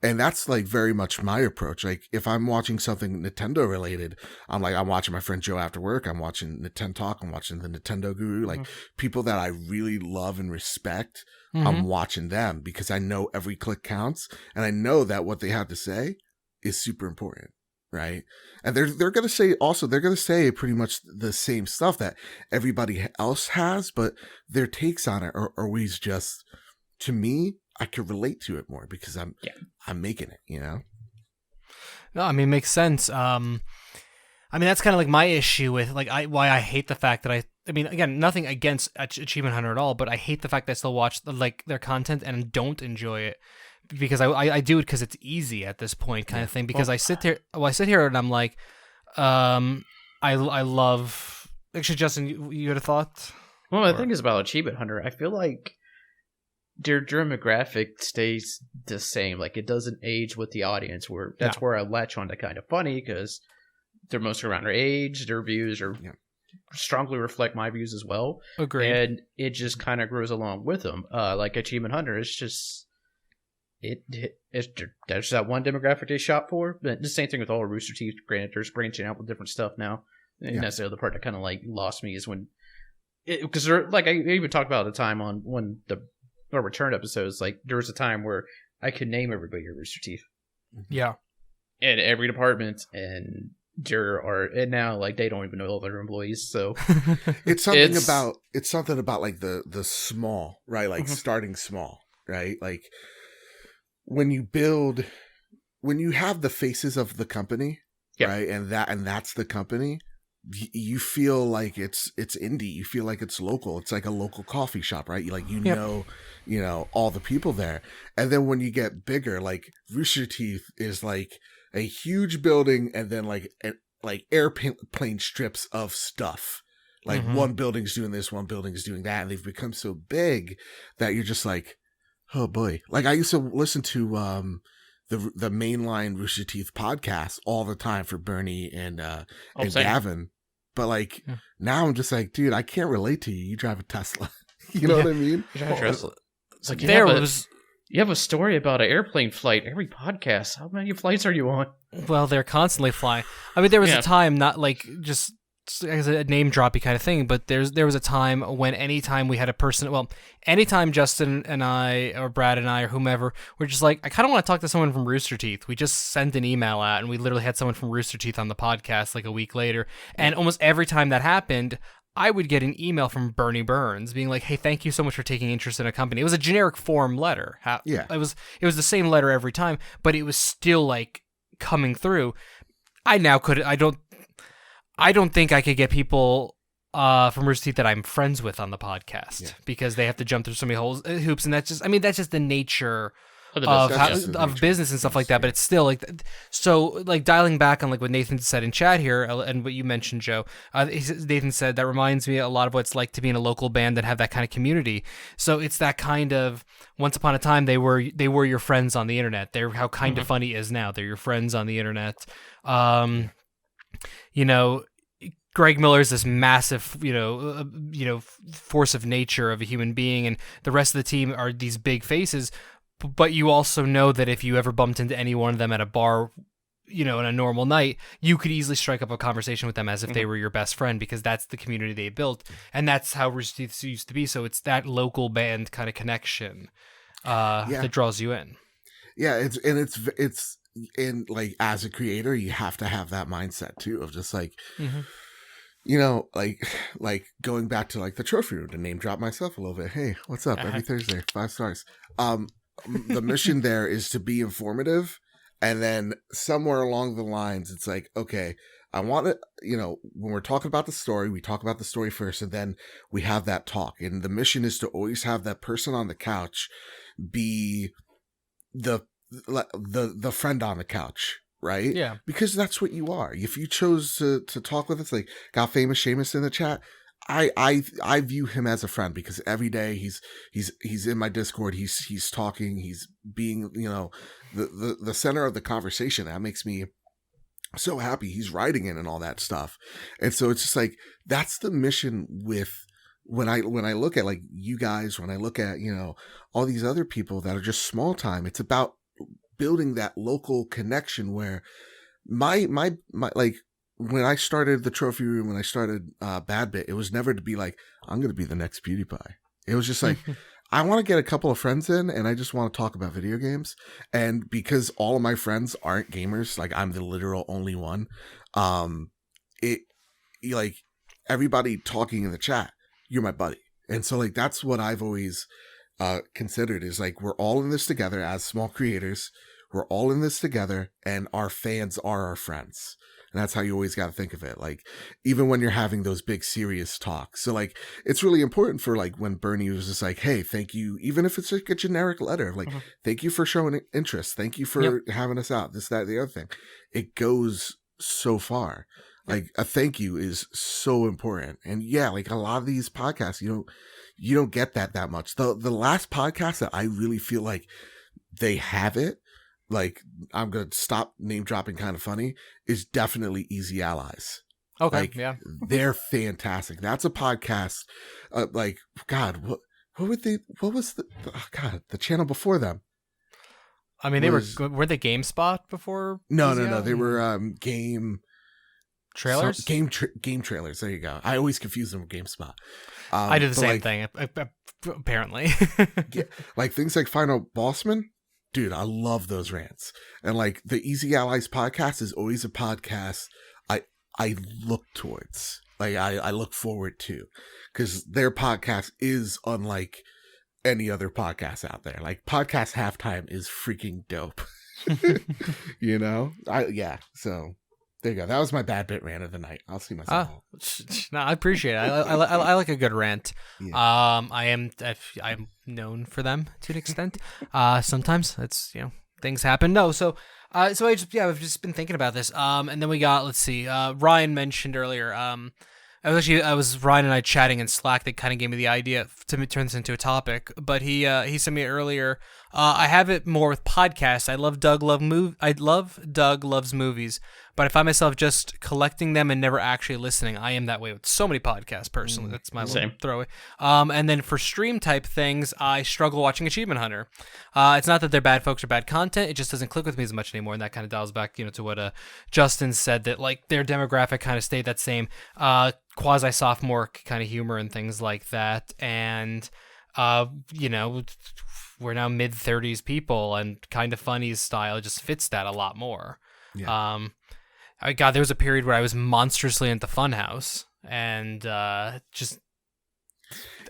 And that's like very much my approach. Like if I'm watching something Nintendo related, I'm watching my friend Joe after work. I'm watching Nintendo Talk. I'm watching the Nintendo Guru, like people that I really love and respect. I'm watching them because I know every click counts and I know that what they have to say is super important. Right. And they're going to say pretty much the same stuff that everybody else has, but their takes on it are always just, to me, I could relate to it more because I'm making it, you know? No, I mean, it makes sense. I mean, that's kind of like my issue with why I hate the fact that I mean, again, nothing against Achievement Hunter at all, but I hate the fact that I still watch their content and don't enjoy it. Because I do it because it's easy at this point, kind of thing. Because I sit here and I'm like, I love. Actually, Justin, you had a thought? Well, the thing is about Achievement Hunter, I feel like their demographic stays the same. Like it doesn't age with the audience. Where I latch on to kind of funny because they're mostly around our age. Their views are strongly reflect my views as well. Agreed. And it just kind of grows along with them. Like Achievement Hunter, it's just. There's that one demographic they shop for, but the same thing with all Rooster Teeth. Granted, there's branching out with different stuff now, and that's the other part that kind of like lost me is when, because like I even talked about at the time on when our return episodes, like there was a time where I could name everybody at Rooster Teeth, in every department, and and now like they don't even know all their employees, so it's something about like the small, right? Like starting small, right? Like. When you have the faces of the company, right, and that's the company, you feel like it's indie. You feel like it's local. It's like a local coffee shop, right? You know all the people there. And then when you get bigger, like Rooster Teeth is like a huge building, and then like airplane strips of stuff. Like one building's doing this, one building's doing that, and they've become so big that you're just like. Oh boy! Like I used to listen to the mainline Rooster Teeth podcast all the time for Bernie and Gavin, but like now I'm just like, dude, I can't relate to you. You drive a Tesla, you know what I mean? It's like you have a story about an airplane flight every podcast. How many flights are you on? Well, they're constantly flying. I mean, there was a time, not like just as a name droppy kind of thing, but there was a time when anytime we had a person, anytime Justin and I or Brad and I or whomever, we're just like, I kind of want to talk to someone from Rooster Teeth. We just sent an email out and we literally had someone from Rooster Teeth on the podcast like a week later. And almost every time that happened, I would get an email from Bernie Burns being like, hey, thank you so much for taking interest in a company. It was a generic form letter. It was the same letter every time, but it was still like coming through. I don't think I could get people from Rooster Teeth that I'm friends with on the podcast because they have to jump through so many hoops, and that's just the nature of business and stuff like that. But it's still like so. Like dialing back on like what Nathan said in chat here and what you mentioned, Joe. Nathan said that reminds me a lot of what it's like to be in a local band and have that kind of community. So it's that kind of once upon a time they were your friends on the internet. They're how Kind of Funny is now. They're your friends on the internet. You know. Greg Miller is this massive, force of nature of a human being, and the rest of the team are these big faces. But you also know that if you ever bumped into any one of them at a bar, in a normal night, you could easily strike up a conversation with them as if they were your best friend because that's the community they built, and that's how Rooster Teeth used to be. So it's that local band kind of connection that draws you in. Yeah, it's like as a creator, you have to have that mindset too of just like. Like going back to like the trophy room to name drop myself a little bit. Hey, what's up? Every Thursday, 5 stars. The mission there is to be informative. And then somewhere along the lines, it's like, okay, I want it, when we're talking about the story, we talk about the story first and then we have that talk. And the mission is to always have that person on the couch be the friend on the couch. Right? Yeah. Because that's what you are. If you chose to talk with us, like got famous Seamus in the chat, I view him as a friend because every day he's in my Discord, he's talking, he's being, the center of the conversation. That makes me so happy. He's writing in and all that stuff. And so it's just like that's the mission with when I look at like you guys, when I look at, you know, all these other people that are just small time, it's about building that local connection where my like when I started the trophy room, when I started Bad Bit, it was never to be like, I'm going to be the next PewDiePie. It was just like, I want to get a couple of friends in and I just want to talk about video games. And because all of my friends aren't gamers, like I'm the literal only one. It like everybody talking in the chat, you're my buddy. And so like, that's what I've always considered is like, we're all in this together as small creators. We're all in this together and our fans are our friends. And that's how you always got to think of it. Like, even when you're having those big serious talks. So like, it's really important for like when Bernie was just like, hey, thank you. Even if it's like a generic letter, like, thank you for showing interest. Thank you for having us out. This, that, the other thing. It goes so far. Like a thank you is so important. And yeah, like a lot of these podcasts, you don't get that much. The last podcast that I really feel like they have it, like I'm going to stop name dropping kind of funny, is definitely Easy Allies. Okay. Like, yeah. They're fantastic. That's a podcast. Like, God, what was the channel before them? I mean, were they GameSpot before? No. They were game trailers. Game trailers. There you go. I always confuse them with GameSpot. I do the same thing. Apparently. Yeah, like things like Final Bossman. Dude, I love those rants. And like the Easy Allies podcast is always a podcast I look towards. Like I look forward to. Because their podcast is unlike any other podcast out there. Like Podcast Halftime is freaking dope. You know? So there you go. That was my Bad Bit rant of the night. I'll see myself. No, I appreciate it. I like a good rant. Yeah. I'm known for them to an extent. Sometimes it's, you know, things happen. No, so I've just been thinking about this. And then we got, let's see, Ryan mentioned earlier. I was Ryan and I chatting in Slack that kind of gave me the idea to turn this into a topic. But he sent me earlier. I have it more with podcasts. I love Doug Loves Movies, but I find myself just collecting them and never actually listening. I am that way with so many podcasts personally. That's my little throwaway. And then for stream type things, I struggle watching Achievement Hunter. It's not that they're bad folks or bad content. It just doesn't click with me as much anymore. And that kind of dials back, you know, to what Justin said, that like their demographic kind of stayed that same quasi sophomore kind of humor and things like that. And you know, we're now mid-30s people, and Kind of Funny's style just fits that a lot more. Yeah. There was a period where I was monstrously into Funhouse, and I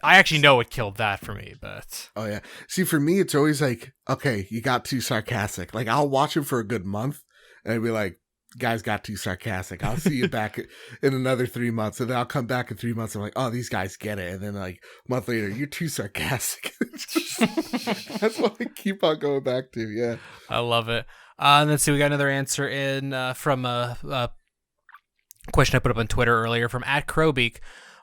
actually know what killed that for me, but... Oh, yeah. See, for me, it's always like, okay, you got too sarcastic. Like, I'll watch it for a good month, and I'll be like, guys got too sarcastic. I'll see you back in another 3 months, and then I'll come back in 3 months. I'm like, oh, these guys get it. And then like a month later, you're too sarcastic. That's what I keep on going back to. Yeah, I love it. Let's see, we got another answer in from a question I put up on Twitter earlier from @Crowbeak.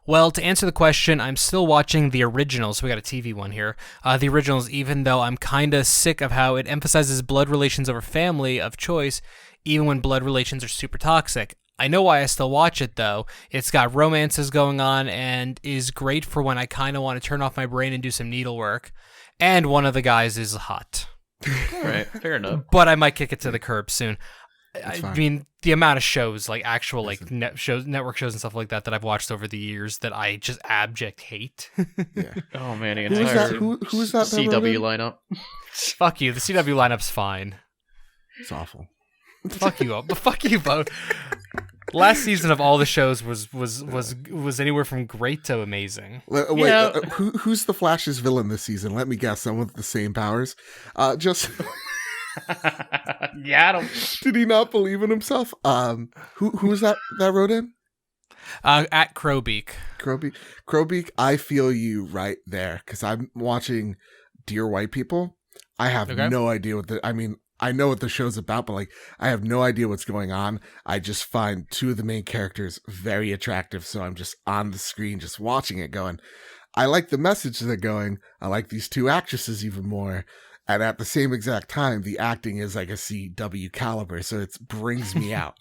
Well, to answer the question, I'm still watching the originals. We got a TV one here. The originals, even though I'm kind of sick of how it emphasizes blood relations over family of choice, even when blood relations are super toxic. I know why I still watch it, though. It's got romances going on and is great for when I kind of want to turn off my brain and do some needlework. And one of the guys is hot. All right, fair enough. But I might kick it to the curb soon. I mean, the amount of shows, like actual like network shows and stuff like that I've watched over the years that I just abject hate. Yeah. Oh man, the who's entire that CW lineup. Fuck you. The CW lineup's fine. It's awful. Fuck you, fuck you both. Last season of all the shows was anywhere from great to amazing. Wait, who's the Flash's villain this season? Let me guess. Someone with the same powers. Just yeah. Did he not believe in himself? Who was that wrote in? @Crowbeak. Crowbeak. I feel you right there because I'm watching Dear White People. I have no idea I know what the show's about, but like I have no idea what's going on. I just find two of the main characters very attractive, so I'm just on the screen just watching it going, I like the message they're going. I like these two actresses even more. And at the same exact time, the acting is like a CW caliber, so it brings me out.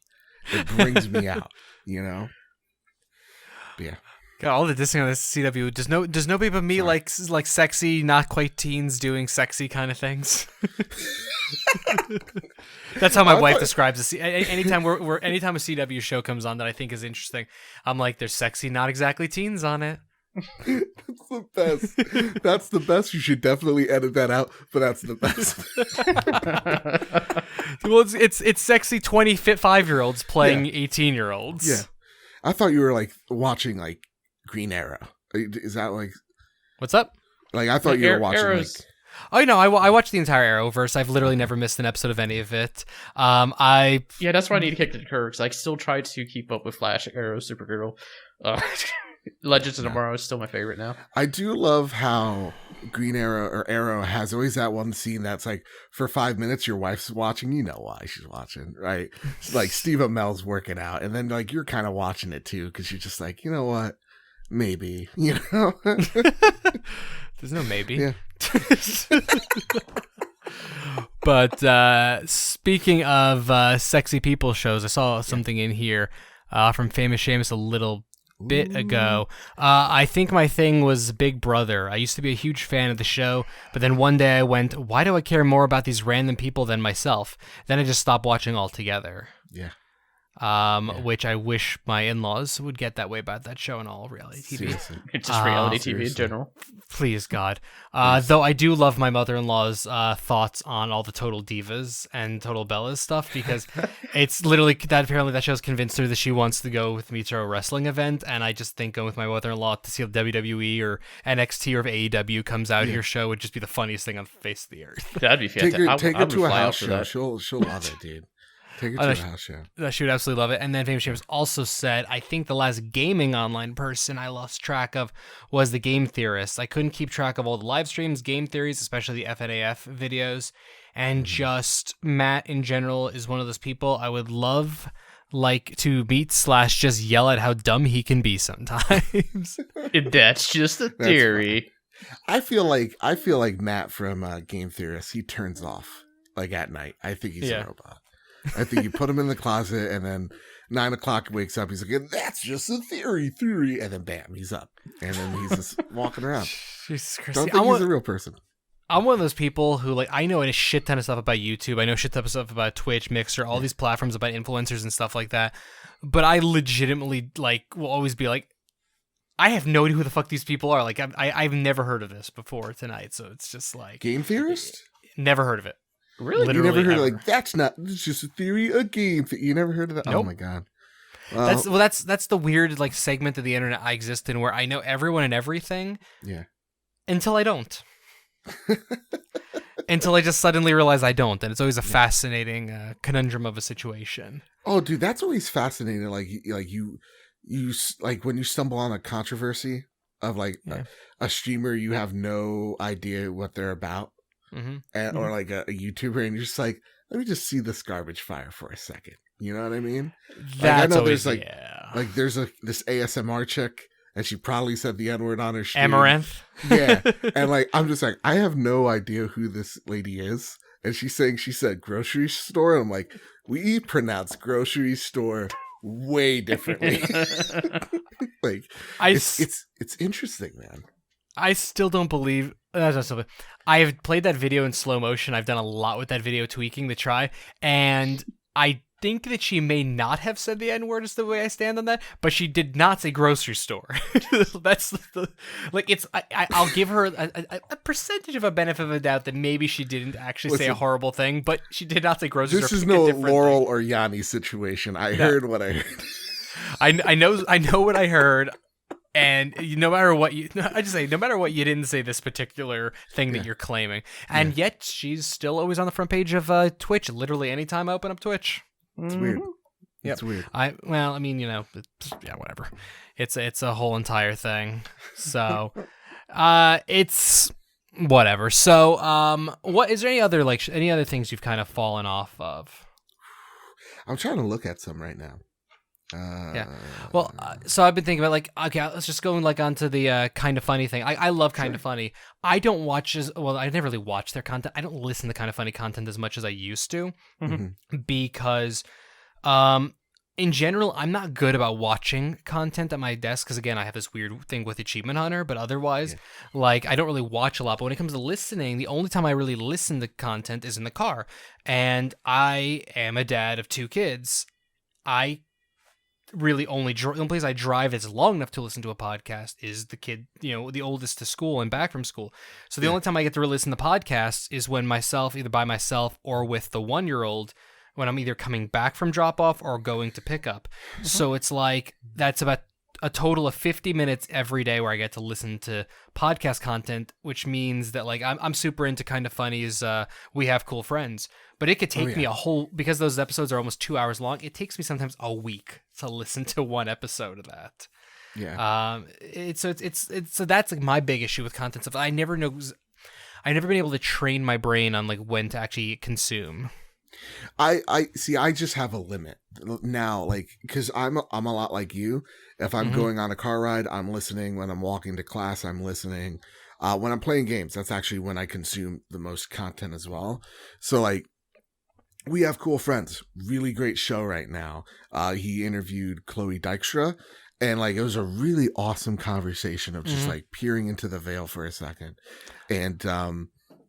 It brings me out, you know? But yeah. Got all the dissing on this CW. Does nobody but me like sexy, not quite teens doing sexy kind of things? That's how my wife describes it. Anytime anytime a CW show comes on that I think is interesting, I'm like, there's sexy, not exactly teens on it. That's the best. That's the best. You should definitely edit that out, but that's the best. Well, it's sexy 25-year-olds playing 18-year-olds. Yeah. I thought you were like watching like Green Arrow. Is that like what's up? Like I thought you were watching Arrow's... like. Oh no, I watched the entire Arrowverse. I've literally never missed an episode of any of it. Yeah, that's why I need to kick the curve, because I still try to keep up with Flash, Arrow, Supergirl. Legends of Tomorrow is still my favorite now. I do love how Green Arrow or Arrow has always that one scene that's like for 5 minutes your wife's watching, you know why she's watching, right? It's like Steve Amell's working out, and then like you're kind of watching it too because you're just like, you know what, maybe, you know. There's no maybe. Yeah. But speaking of sexy people shows, I saw something in here from Famous Seamus a little bit ago. I think my thing was Big Brother. I used to be a huge fan of the show, but then one day I went, why do I care more about these random people than myself? Then I just stopped watching altogether. Yeah. Which I wish my in-laws would get that way about that show and all reality TV. Seriously. It's just reality TV seriously. in general. Please, God. Though I do love my mother-in-law's thoughts on all the Total Divas and Total Bellas stuff, because it's literally that apparently that show's convinced her that she wants to go with me to a wrestling event, and I just think going with my mother-in-law to see if WWE or NXT or if AEW comes out here show would just be the funniest thing on the face of the earth. That'd be fantastic. Take her to a house show. She'll love it, dude. Take her to a house show. She would absolutely love it. And then Famous Seamus also said, I think the last gaming online person I lost track of was the Game Theorist. I couldn't keep track of all the live streams, game theories, especially the FNAF videos. And just Matt in general is one of those people I would love to meet / just yell at how dumb he can be sometimes. That's just a theory. I feel like Matt from Game Theorist, he turns off like at night. I think he's a robot. I think you put him in the closet, and then 9 o'clock wakes up. He's like, "That's just a theory," and then bam, he's up, and then he's just walking around. Jesus Christ! Don't think he's a real person. I'm one of those people who I know a shit ton of stuff about YouTube. I know a shit ton of stuff about Twitch, Mixer, all these platforms about influencers and stuff like that. But I legitimately will always be like, I have no idea who the fuck these people are. Like I've never heard of this before tonight, so it's just like Game Theorist. Never heard of it. Really? You never heard of it's just a theory, a game. You never heard of that? Nope. Oh my god. Well, that's the weird segment of the internet I exist in, where I know everyone and everything. Yeah. Until I don't. Until I just suddenly realize I don't, and it's always a fascinating conundrum of a situation. Oh, dude, that's always fascinating. Like you like when you stumble on a controversy of a streamer, you have no idea what they're about. Mm-hmm. Or like a YouTuber, and you're just like, let me just see this garbage fire for a second. You know what I mean? That's I know always, there's there's this ASMR chick, and she probably said the N-word on her stream. Amaranth. Yeah. And I'm just like, I have no idea who this lady is. And she's saying she said grocery store. And I'm like, we pronounce grocery store way differently. It's interesting, man. I still don't believe. I have played that video in slow motion. I've done a lot with that video tweaking to try, and I think that she may not have said the N-word is the way I stand on that, but she did not say grocery store. That's I'll give her a percentage of a benefit of a doubt that maybe she didn't actually say a horrible thing, but she did not say grocery store. This is no Laurel or Yanni situation. I heard what I heard. I know what I heard. And no matter what you didn't say this particular thing that you're claiming. And yet she's still always on the front page of Twitch, literally anytime I open up Twitch. It's weird. Yep. It's weird. Whatever. It's a whole entire thing. So it's whatever. So what is there any other things you've kind of fallen off of? I'm trying to look at some right now. Well, so I've been thinking about okay, let's just go onto the Kind of Funny thing. I love Kind of Funny. I don't watch I never really watch their content. I don't listen to Kind of Funny content as much as I used to, because in general, I'm not good about watching content at my desk because, again, I have this weird thing with Achievement Hunter, but otherwise, like, I don't really watch a lot. But when it comes to listening, the only time I really listen to content is in the car. And I am a dad of 2 kids. I really only the only place I drive is long enough to listen to a podcast is the kid, the oldest to school and back from school. So the only time I get to really listen to podcasts is when either by myself or with the 1-year-old, when I'm either coming back from drop off or going to pick up. So it's like that's about a total of 50 minutes every day where I get to listen to podcast content, which means that like I'm super into Kind of Funny's We Have Cool Friends, but it could take me because those episodes are almost 2 hours long. It takes me sometimes a week to listen to one episode of that. Yeah. So that's like my big issue with content stuff. I never been able to train my brain on like when to actually consume. I see. I just have a limit now, like, because I'm a lot like you. If I'm going on a car ride, I'm listening. When I'm walking to class, I'm listening. When I'm playing games, that's actually when I consume the most content as well. So, like, We Have Cool Friends, really great show right now. He interviewed Chloe Dykstra, and like it was a really awesome conversation of just like peering into the veil for a second, and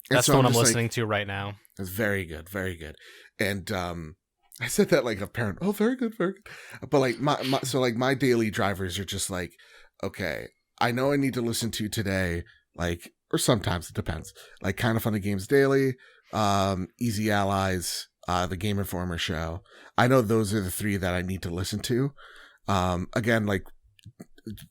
that's the one I'm listening to right now. It's very good, very good. And I said that like a parent. Oh, very good, very good. But like my daily drivers are just like, okay, I know I need to listen to today, like, or sometimes it depends. Like Kind of Funny Games Daily, Easy Allies, the Game Informer show. I know those are the 3 that I need to listen to. Again, like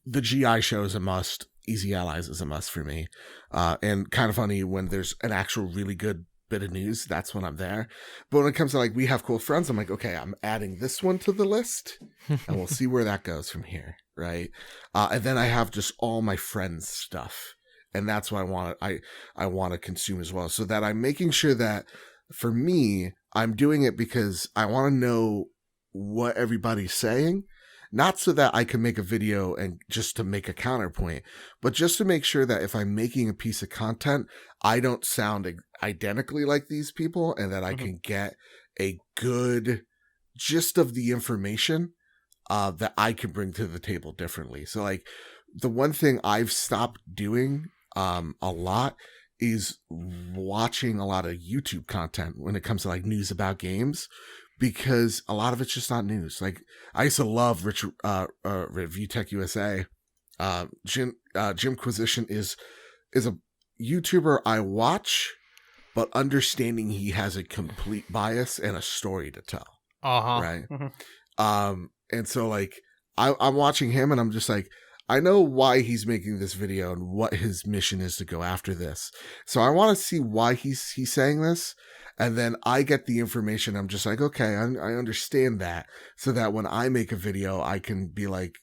the GI show is a must. Easy Allies is a must for me. And Kind of Funny, when there's an actual really good bit of news, that's when I'm there. But when it comes to like We Have Cool Friends, I'm like, okay, I'm adding this one to the list and we'll see where that goes from here, right? And then I have just all my friends' stuff, and that's what I want to consume as well, so that I'm making sure that for me, I'm doing it because I want to know what everybody's saying. Not so that I can make a video and just to make a counterpoint, but just to make sure that if I'm making a piece of content, I don't sound identically like these people, and that I can get a good gist of the information that I can bring to the table differently. So like the one thing I've stopped doing a lot is watching a lot of YouTube content when it comes to like news about games, because a lot of it's just not news. Like I used to love Review Tech USA. Jim Quisition is a YouTuber I watch, but understanding he has a complete bias and a story to tell. Right. And so like I'm watching him and I'm just like, I know why he's making this video and what his mission is to go after this. So I want to see why he's saying this. And then I get the information. I'm just like, okay, I understand that. So that when I make a video, I can be like,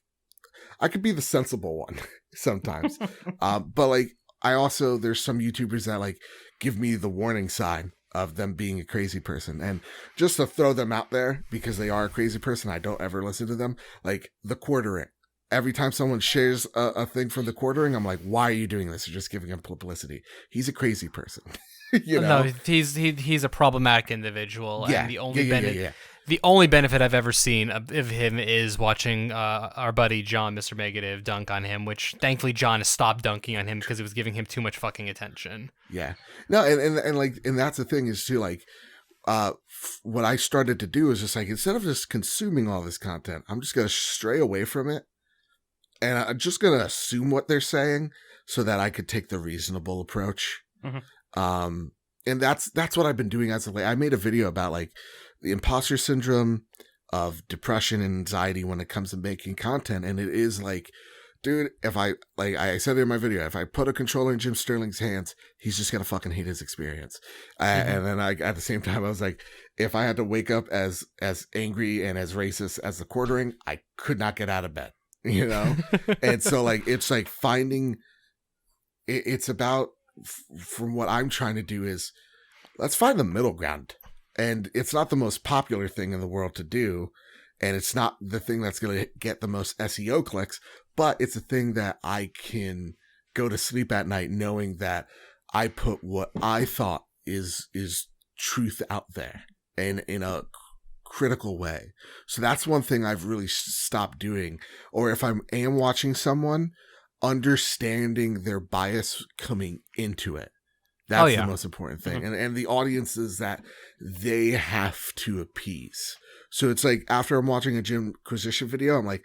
I could be the sensible one sometimes. But like, there's some YouTubers that like give me the warning sign of them being a crazy person. And just to throw them out there because they are a crazy person, I don't ever listen to them. Like The Quartering. Every time someone shares a thing from The Quartering, I'm like, why are you doing this? You're just giving him publicity. He's a crazy person. You know? No, he's a problematic individual. Yeah. And the only benefit I've ever seen of him is watching our buddy John, Mr. Negative, dunk on him, which thankfully John has stopped dunking on him because it was giving him too much fucking attention. Yeah. No, and that's the thing is too, like, what I started to do is just like, instead of just consuming all this content, I'm just going to stray away from it. And I'm just going to assume what they're saying so that I could take the reasonable approach. And that's what I've been doing as of late. I made a video about like the imposter syndrome of depression and anxiety when it comes to making content. And it is like, dude, if I said it in my video, if I put a controller in Jim Sterling's hands, he's just going to fucking hate his experience. And then at the same time, I was like, if I had to wake up as angry and as racist as The Quartering, I could not get out of bed, you know? And so like, it's like it's about, from what I'm trying to do is let's find the middle ground. And it's not the most popular thing in the world to do. And it's not the thing that's going to get the most SEO clicks, but it's a thing that I can go to sleep at night knowing that I put what I thought is truth out there and in a critical way. So that's one thing I've really stopped doing. Or if I am watching someone, understanding their bias coming into it. That's the most important thing. And the audiences that they have to appease. So it's like after I'm watching a Jim Quisition video, I'm like,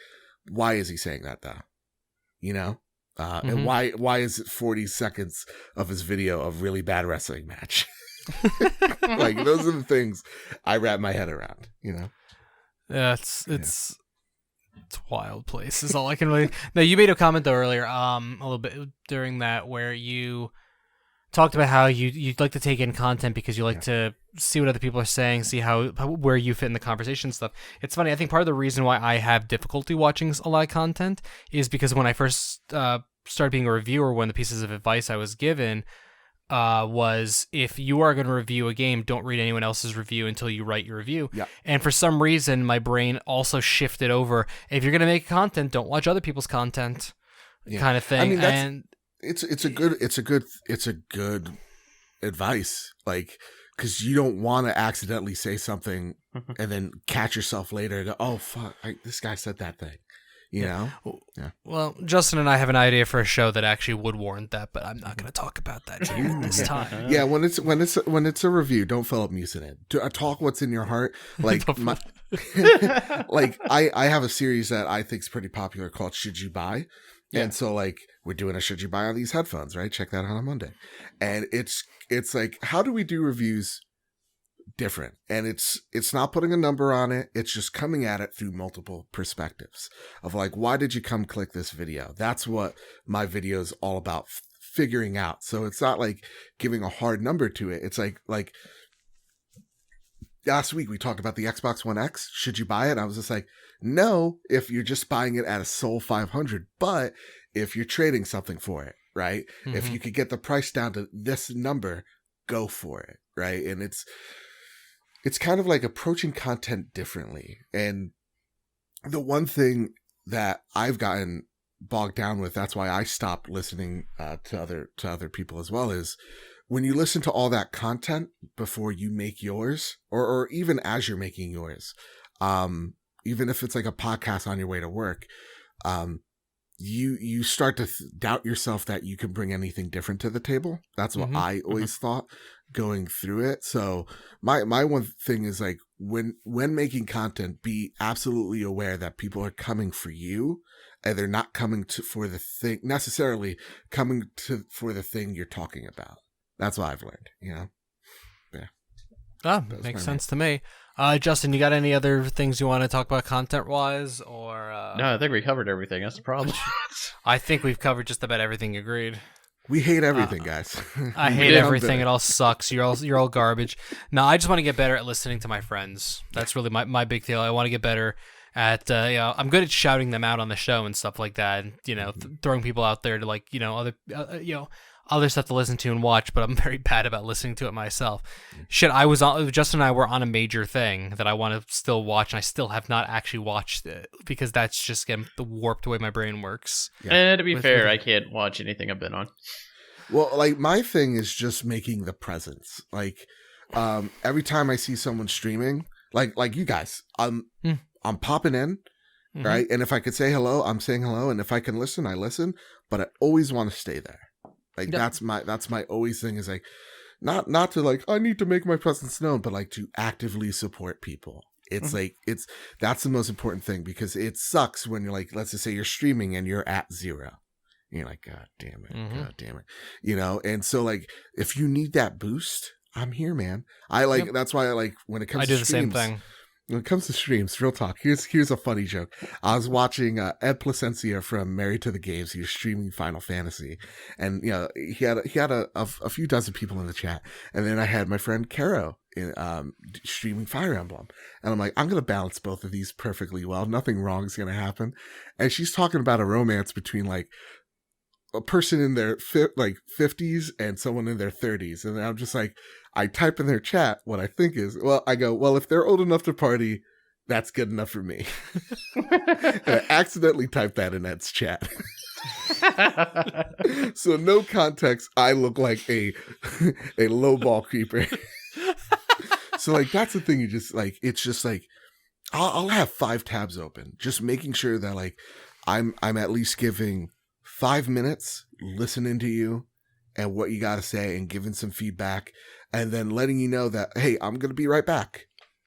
why is he saying that though? You know? And why is it 40 seconds of his video of really bad wrestling match? Like those are the things I wrap my head around, you know? Yeah, it's wild place is all I can really. No, you made a comment though earlier, a little bit during that where you talked about how you'd like to take in content because you like to see what other people are saying, see how where you fit in the conversation stuff. It's funny. I think part of the reason why I have difficulty watching a lot of content is because when I first started being a reviewer, one of the pieces of advice I was given was if you are going to review a game, don't read anyone else's review until you write your review. Yeah. And for some reason, my brain also shifted over. If you're going to make content, don't watch other people's content, kind of thing. I mean, and it's a good advice, like, because you don't want to accidentally say something and then catch yourself later and go, oh fuck, this guy said that thing. You know? Yeah. Well, Justin and I have an idea for a show that actually would warrant that, but I'm not going to talk about that here this time. Yeah, when it's a review, don't Philip Muse in it. Talk what's in your heart. Like like I have a series that I think is pretty popular called Should You Buy? Yeah. And so like we're doing a Should You Buy on these headphones, right? Check that out on Monday. And it's like, how do we do reviews different? And it's not putting a number on it. It's just coming at it through multiple perspectives of like, why did you come click this video? That's what my video is all about, figuring out. So it's not like giving a hard number to it. It's like last week we talked about the Xbox One X. Should you buy it? I was just like, no, if you're just buying it at a sole 500, but if you're trading something for it, right? Mm-hmm. If you could get the price down to this number, go for it, right? And it's kind of like approaching content differently. And the one thing that I've gotten bogged down with, that's why I stopped listening to other people as well, is when you listen to all that content before you make yours, or even as you're making yours, even if it's like a podcast on your way to work, you start to doubt yourself that you can bring anything different to the table. That's what I always thought going through it. So my one thing is like, when making content, be absolutely aware that people are coming for you and they're not coming for the thing necessarily, for the thing you're talking about. That's what I've learned, you know? Yeah. Makes sense to me. Justin, you got any other things you want to talk about content-wise, or? No, I think we covered everything. That's the problem. I think we've covered just about everything. Agreed. We hate everything, guys. I hate everything. It all sucks. You're all garbage. No, I just want to get better at listening to my friends. That's really my big deal. I want to get better at I'm good at shouting them out on the show and stuff like that. And, throwing people out there to like other stuff to listen to and watch, but I'm very bad about listening to it myself. Shit, Justin and I were on a major thing that I want to still watch, and I still have not actually watched it because that's just getting the warped way my brain works. Yeah. To be fair, I can't watch anything I've been on. Well, like my thing is just making the presence. Like every time I see someone streaming, like you guys, I'm popping in, right? And if I could say hello, I'm saying hello, and if I can listen, I listen. But I always want to stay there. Like that's my always thing is like, not to like, I need to make my presence known, but like to actively support people. It's like, that's the most important thing, because it sucks when you're like, let's just say you're streaming and you're at 0. And you're like, God damn it. And so like, if you need that boost, I'm here, man. That's why I like when it comes to streams. I do the same thing. When it comes to streams, real talk, here's a funny joke. I was watching Ed Placencia from Married to the Games. He was streaming Final Fantasy, and he had a few dozen people in the chat, and then I had my friend Caro streaming Fire Emblem, and I'm like, I'm gonna balance both of these perfectly well. Nothing wrong is gonna happen, and she's talking about a romance between like a person in their 50s and someone in their 30s, and I'm just like, I type in their chat what I think is, I go, if they're old enough to party, that's good enough for me. And I accidentally typed that in Ed's chat. So no context, I look like a low ball creeper. So like, that's the thing. You just like, it's just like, I'll have 5 tabs open, just making sure that like I'm at least giving 5 minutes listening to you and what you got to say and giving some feedback, and then letting you know that, hey, I'm going to be right back,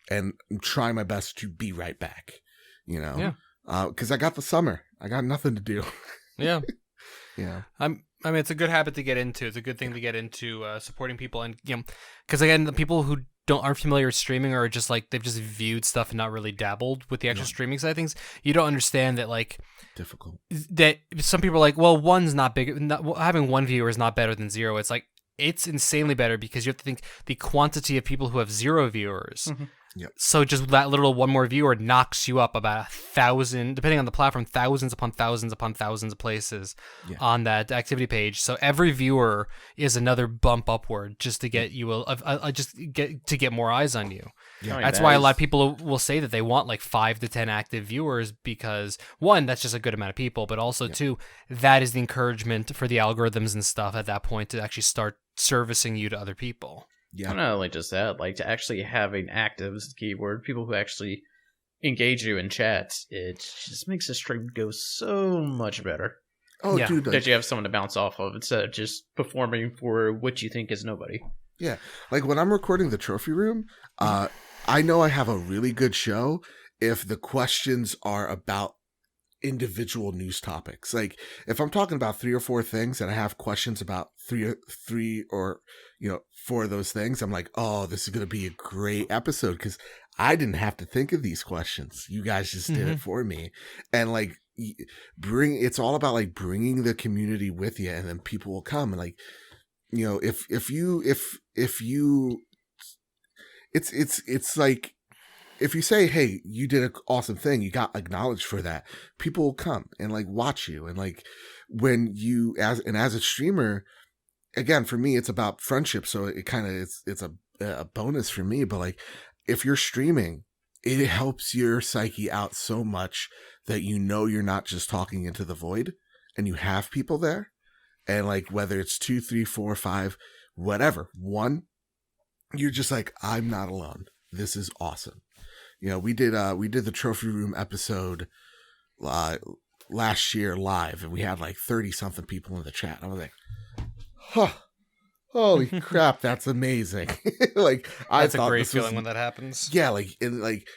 and I'm trying my best to be right back, you know? Yeah. Because I got the summer. I got nothing to do. Yeah. Yeah. I mean, it's a good habit to get into. It's a good thing to get into, supporting people. And, you know, because again, the people who aren't familiar with streaming or just like, they've just viewed stuff and not really dabbled with the actual streaming side of things, you don't understand that, like, difficult. That some people are like, well, one's not big. Having one viewer is not better than 0. It's like, it's insanely better because you have to think the quantity of people who have 0 viewers. Mm-hmm. Yep. So just that little one more viewer knocks you up about 1,000, depending on the platform, thousands upon thousands upon thousands of places on that activity page. So every viewer is another bump upward just to get you to get more eyes on you. Yeah. That's why a lot of people will say that they want like 5 to 10 active viewers because, one, that's just a good amount of people, but also two, that is the encouragement for the algorithms and stuff at that point to actually start servicing you to other people. Yeah. Not only just that, like to actually having active is the keyword, people who actually engage you in chats, it just makes the stream go so much better. Oh, Yeah. dude. That you have someone to bounce off of instead of just performing for what you think is nobody. Yeah. Like when I'm recording the trophy room, I know I have a really good show if the questions are about individual news topics. Like if I'm talking about 3 or 4 things and I have questions about three or 4 of those things, I'm like, oh, this is going to be a great episode because I didn't have to think of these questions. You guys just did it for me. And like it's all about like bringing the community with you, and then people will come. And like, if you it's like, if you say, hey, you did an awesome thing, you got acknowledged for that, people will come and like watch you. And like when you as a streamer, again, for me, it's about friendship. So it kind of, it's a bonus for me, but like if you're streaming, it helps your psyche out so much that you're not just talking into the void, and you have people there. And like, whether it's 2, 3, 4, 5, whatever, 1, you're just like, I'm not alone. This is awesome. We did the trophy room episode last year live, and we had like 30 something people in the chat. I was like, huh, holy crap, that's amazing. Like, that's a great feeling when that happens. Yeah. Like, and like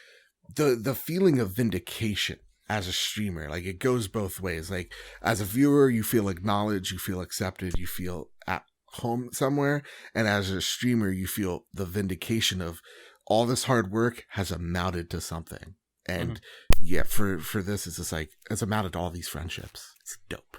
the feeling of vindication as a streamer, like it goes both ways. Like as a viewer, you feel acknowledged, you feel accepted, you feel at home somewhere. And as a streamer, you feel the vindication of all this hard work has amounted to something. And for this, it's just like, it's amounted to all these friendships. It's dope.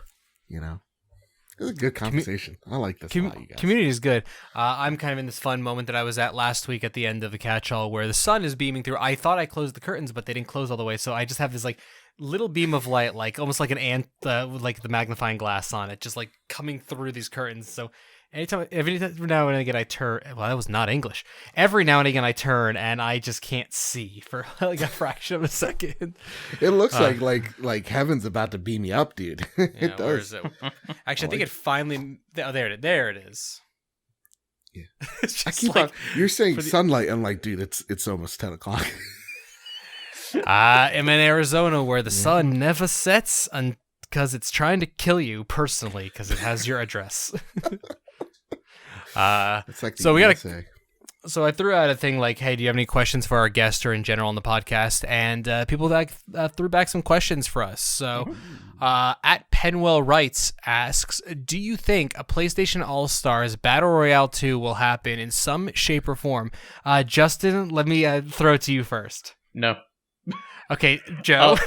It's a good conversation. I like this a lot, you guys. Community is good. I'm kind of in this fun moment that I was at last week at the end of the catch-all where the sun is beaming through. I thought I closed the curtains, but they didn't close all the way. So I just have this like little beam of light, like almost like an ant with like the magnifying glass on it, just like coming through these curtains. So every now and again I turn. Well, that was not English. Every now and again I turn and I just can't see for like a fraction of a second. It looks like heaven's about to beam me up, dude. It does. Where is it? Actually, I think it finally. Oh, there it is. Yeah. It's I just keep like, on. You're saying sunlight. I'm like, dude, it's almost 10 o'clock. I'm in Arizona where the sun never sets because it's trying to kill you personally because it has your address. It's like the so we USA. So I threw out a thing like, hey, do you have any questions for our guest or in general on the podcast? And people threw back some questions for us. So at Penwell Writes asks, do you think a PlayStation All-Stars Battle Royale 2 will happen in some shape or form? Justin, let me throw it to you first. No. Okay, Joe.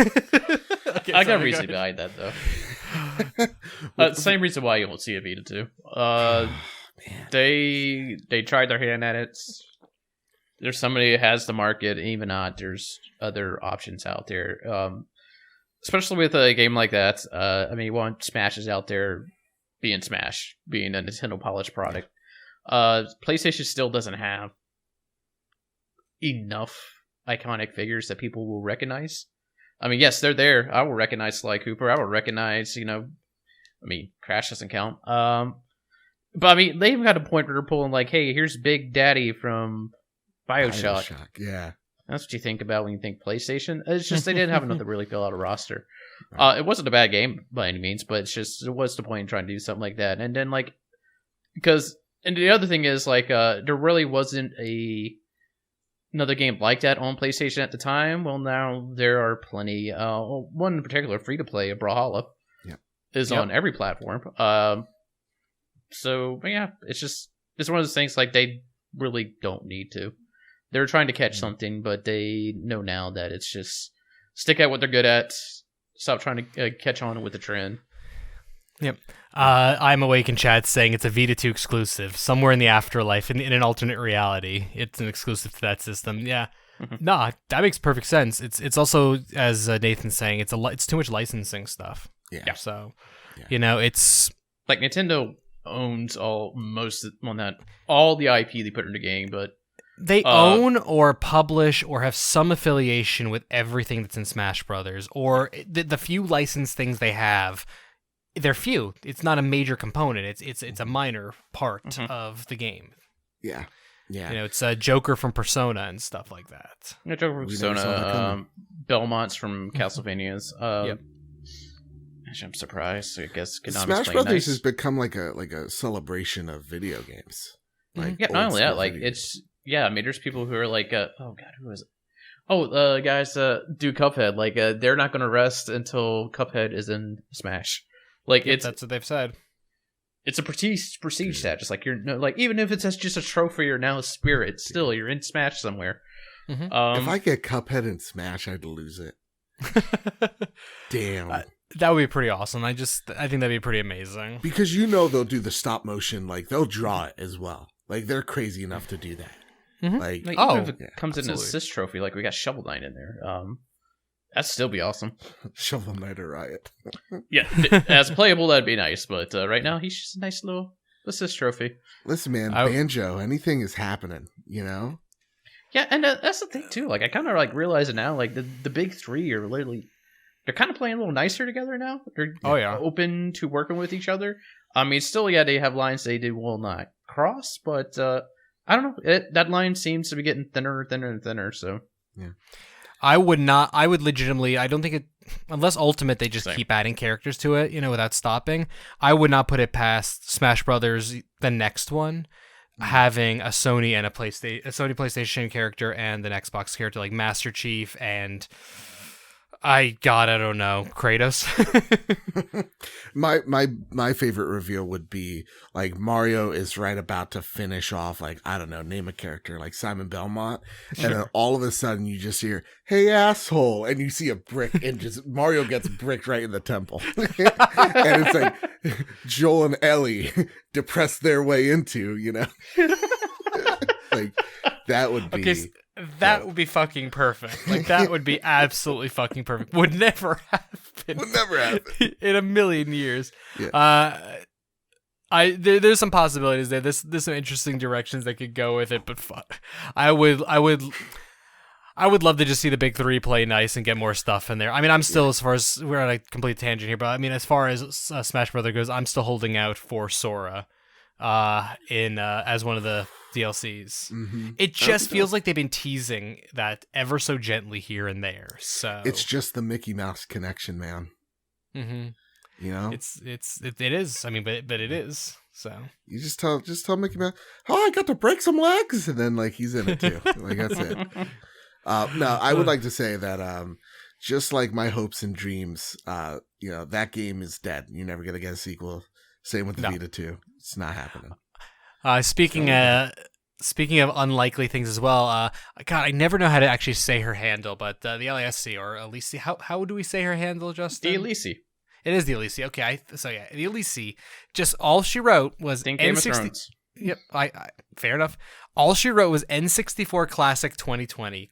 Okay, I got reason behind that, though. Same reason why you won't see a Vita 2. They tried their hand at it. There's somebody who has the market, even not. There's other options out there, especially with a game like that. I mean, one Smash is out there, being Smash, being a Nintendo polished product. PlayStation still doesn't have enough iconic figures that people will recognize. I mean, yes, they're there. I will recognize Sly Cooper. I will recognize, Crash doesn't count. But I mean, they even got a point where they're pulling like, hey, here's Big Daddy from Bioshock. Yeah. That's what you think about when you think PlayStation. It's just they didn't have enough to really fill out a roster. It wasn't a bad game by any means, but it's just what's the point in trying to do something like that? And then and the other thing is there really wasn't another game like that on PlayStation at the time. Well, now there are plenty. One in particular, free to play, Brawlhalla, is on every platform. So yeah, it's one of those things like they really don't need to. They're trying to catch something, but they know now that it's just stick at what they're good at. Stop trying to catch on with the trend. Yep. I'm awake in chat saying it's a Vita 2 exclusive. Somewhere in the afterlife, in an alternate reality, it's an exclusive to that system. Yeah. Nah, that makes perfect sense. It's also, as Nathan's saying, it's too much licensing stuff. Yeah. So, it's... Like, Nintendo owns all the IP they put in the game, but... They own or publish or have some affiliation with everything that's in Smash Brothers, or the few licensed things they have, they're few. It's not a major component. It's a minor part of the game. Yeah. Yeah. It's a Joker from Persona and stuff like that. Yeah, Joker from Persona, Belmont's from Castlevania's. Actually, I'm surprised. I guess Konami's Smash playing Brothers nice. has become like a celebration of video games. Like not only that, like video games. I mean, there's people who are like, oh god, who is it? Oh, guys, do Cuphead. Like, they're not going to rest until Cuphead is in Smash. Like, that's what they've said. It's a prestige stat. Just like even if it's just a trophy or now a spirit, still you're in Smash somewhere. If I get Cuphead in Smash, I'd lose it. Damn. That would be pretty awesome. I think that'd be pretty amazing. Because they'll do the stop motion, like they'll draw it as well. Like they're crazy enough to do that. Like even if it comes in an assist trophy, like we got Shovel Knight in there, that'd still be awesome. Shovel Knight or Riot. Yeah, as playable, that'd be nice. But right now, he's just a nice little assist trophy. Listen, man, Banjo, anything is happening, Yeah, and that's the thing too. Like I kind of like realize it now. Like the big three are literally, they're kind of playing a little nicer together now. They're open to working with each other. I mean, still, they have lines they will not cross, but I don't know. That line seems to be getting thinner and thinner. So yeah, I would legitimately. I don't think it, unless Ultimate they just keep adding characters to it, without stopping. I would not put it past Smash Brothers, the next one, having a Sony and a Sony PlayStation character and an Xbox character like Master Chief and. I don't know, Kratos. my favorite reveal would be like Mario is right about to finish off, like, I don't know, name a character like Simon Belmont, and then all of a sudden you just hear, "Hey asshole," and you see a brick and just Mario gets bricked right in the temple. And it's like Joel and Ellie depress their way into, like that would be that would be fucking perfect. Like, that would be absolutely fucking perfect. Would never happen. In a million years. Yeah. There's some possibilities there. There's some interesting directions that could go with it, but I would love to just see the big three play nice and get more stuff in there. I mean, I'm still, as far as we're on a complete tangent here, but I mean, as far as Smash Brother goes, I'm still holding out for Sora as one of the DLCs. It just feels like they've been teasing that ever so gently here and there. So it's just the Mickey Mouse connection, man. It is. I mean, but it is. So you just tell Mickey Mouse, "Oh, I got to break some legs," and then like he's in it too. Like that's it. No, I would like to say that just like my hopes and dreams, that game is dead. You're never gonna get a sequel. Same with the Vita 2. It's not happening. Speaking of unlikely things as well, God, I never know how to actually say her handle, but the LASC or Elise, how do we say her handle, Justin? The Elise. It is the Elise. Okay, the Elise. Just all she wrote was N60. Yep, I fair enough. All she wrote was N64 Classic 2020 ?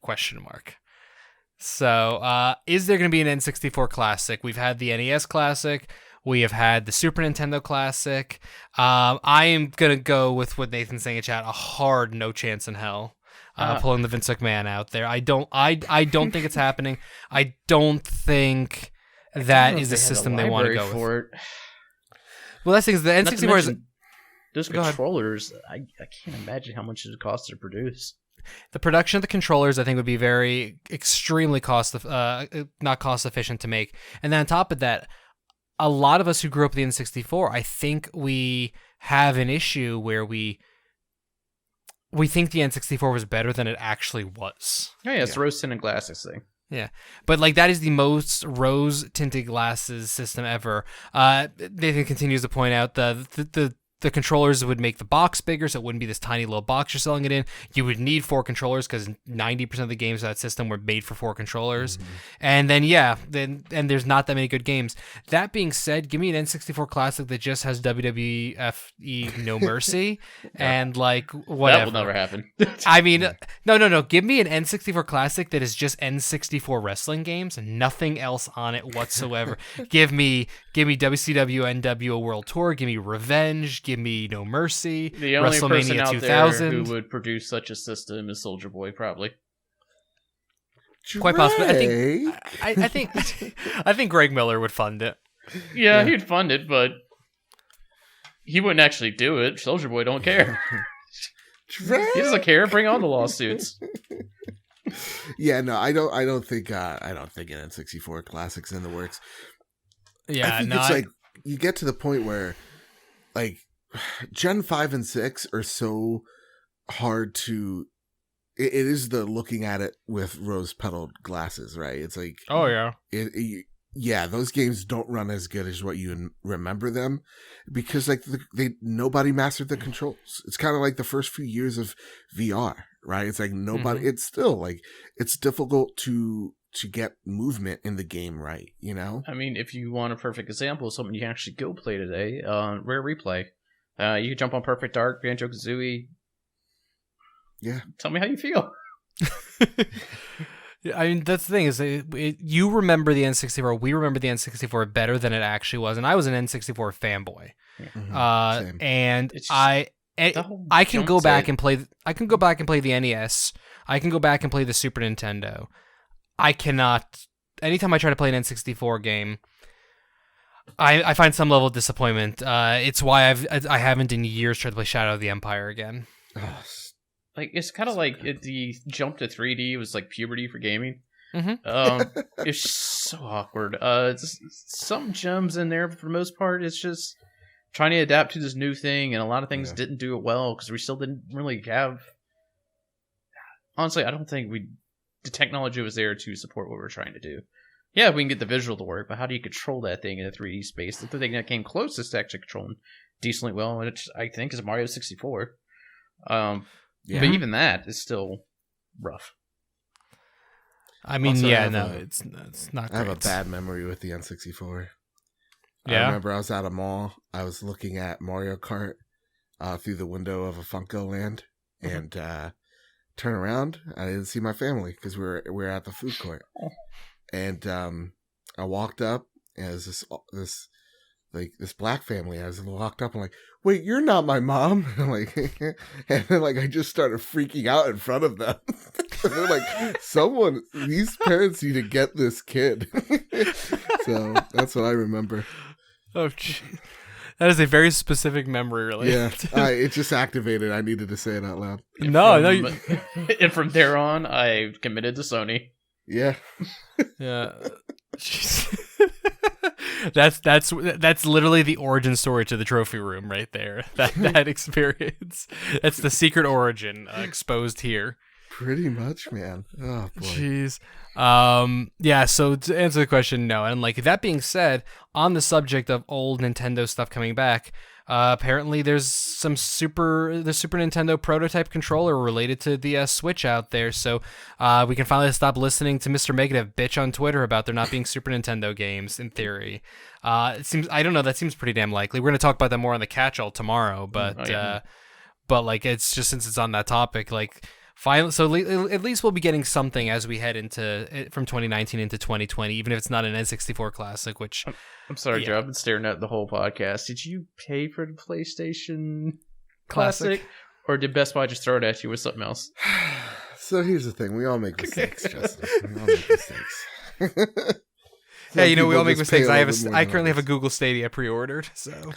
So, is there going to be an N64 Classic? We've had the NES Classic. We have had the Super Nintendo Classic. I am going to go with what Nathan's saying in chat, a hard no chance in hell. Pulling the Vince McMahon out there. I don't think it's happening. I don't think that is a system they want to go with. Well, that's things. The N64 is... Those controllers, I can't imagine how much it costs to produce. the production of the controllers, I think, would be extremely not cost efficient to make. And then on top of that, a lot of us who grew up with the N64, I think we have an issue where we think the N64 was better than it actually was. Oh, yeah, it's rose-tinted glasses thing. Yeah, but like that is the most rose-tinted glasses system ever. Nathan continues to point out the controllers would make the box bigger, so it wouldn't be this tiny little box you're selling it in. You would need 4 controllers because 90% of the games of that system were made for 4 controllers. Mm-hmm. And then there's not that many good games. That being said, give me an N64 classic that just has WWFE No Mercy and like whatever. That will never happen. I mean, no. Give me an N64 classic that is just N64 wrestling games and nothing else on it whatsoever. Give me WCW NWO World Tour. Give me Revenge. Give me No Mercy. The only WrestleMania person out 2000. there who would produce such a system is Soldier Boy, probably. Quite possibly. I think Greg Miller would fund it. Yeah, he'd fund it, but he wouldn't actually do it. Soldier Boy don't care. He doesn't care. Bring on the lawsuits. Yeah, no, I don't think an N64 classic's in the works. Yeah, I think it's like you get to the point where like Gen 5 and 6 are so hard to it is the looking at it with rose-petaled glasses, right? It's like, oh yeah. Yeah, those games don't run as good as what you remember them because like nobody mastered the controls. It's kind of like the first few years of VR, right? It's like nobody it's still like it's difficult to get movement in the game right, you know? I mean, if you want a perfect example of something you can actually go play today, Rare Replay. You can jump on Perfect Dark, Banjo-Kazooie. Yeah. Tell me how you feel. I mean, that's the thing is you remember the N64. We remember the N64 better than it actually was, and I was an N64 fanboy. Mm-hmm. And I can go back and play. I can go back and play the NES. I can go back and play the Super Nintendo. I cannot. Anytime I try to play an N64 game, I find some level of disappointment. It's why I haven't in years tried to play Shadow of the Empire again. Like it's kind of like the jump to 3D was like puberty for gaming. Mm-hmm. It's so awkward. Some gems in there, but for the most part, it's just trying to adapt to this new thing, and a lot of things didn't do it well because we still didn't really have. Honestly, I don't think the technology was there to support what we're trying to do. Yeah, we can get the visual to work, but how do you control that thing in a 3D space? The thing that came closest to actually controlling decently well, which I think is Mario 64. But even that is still rough. I mean, also, it's not great. I have a bad memory with the N64. Yeah. I remember I was at a mall. I was looking at Mario Kart through the window of a Funko Land, and turn around. I didn't see my family because we were at the food court, and I walked up, and it was this black family. I was walked up and like, wait, you're not my mom. And then I just started freaking out in front of them. They're like, these parents need to get this kid. So that's what I remember. Oh, geez. That is a very specific memory, really. Yeah, it just activated. I needed to say it out loud. And from there on, I committed to Sony. Yeah. Yeah. That's literally the origin story to the trophy room right there. That experience. That's the secret origin exposed here. Pretty much, man. Oh boy. Jeez. Yeah, so to answer the question, no. And that being said, on the subject of old Nintendo stuff coming back, apparently there's the Super Nintendo prototype controller related to the Switch out there, so we can finally stop listening to Mr. Megadev bitch on Twitter about there not being Super Nintendo games, in theory. It seems, I don't know, that seems pretty damn likely. We're going to talk about that more on the catch-all tomorrow, but it's just, since it's on that topic, finally, so at least we'll be getting something as we head into from 2019 into 2020, even if it's not an N64 classic. Which I'm sorry, Joe. I've been staring at the whole podcast. Did you pay for the PlayStation Classic, or did Best Buy just throw it at you with something else? So here's the thing: we all make mistakes, Justin. We all make mistakes. Hey, we all make mistakes. I currently have a Google Stadia pre-ordered. So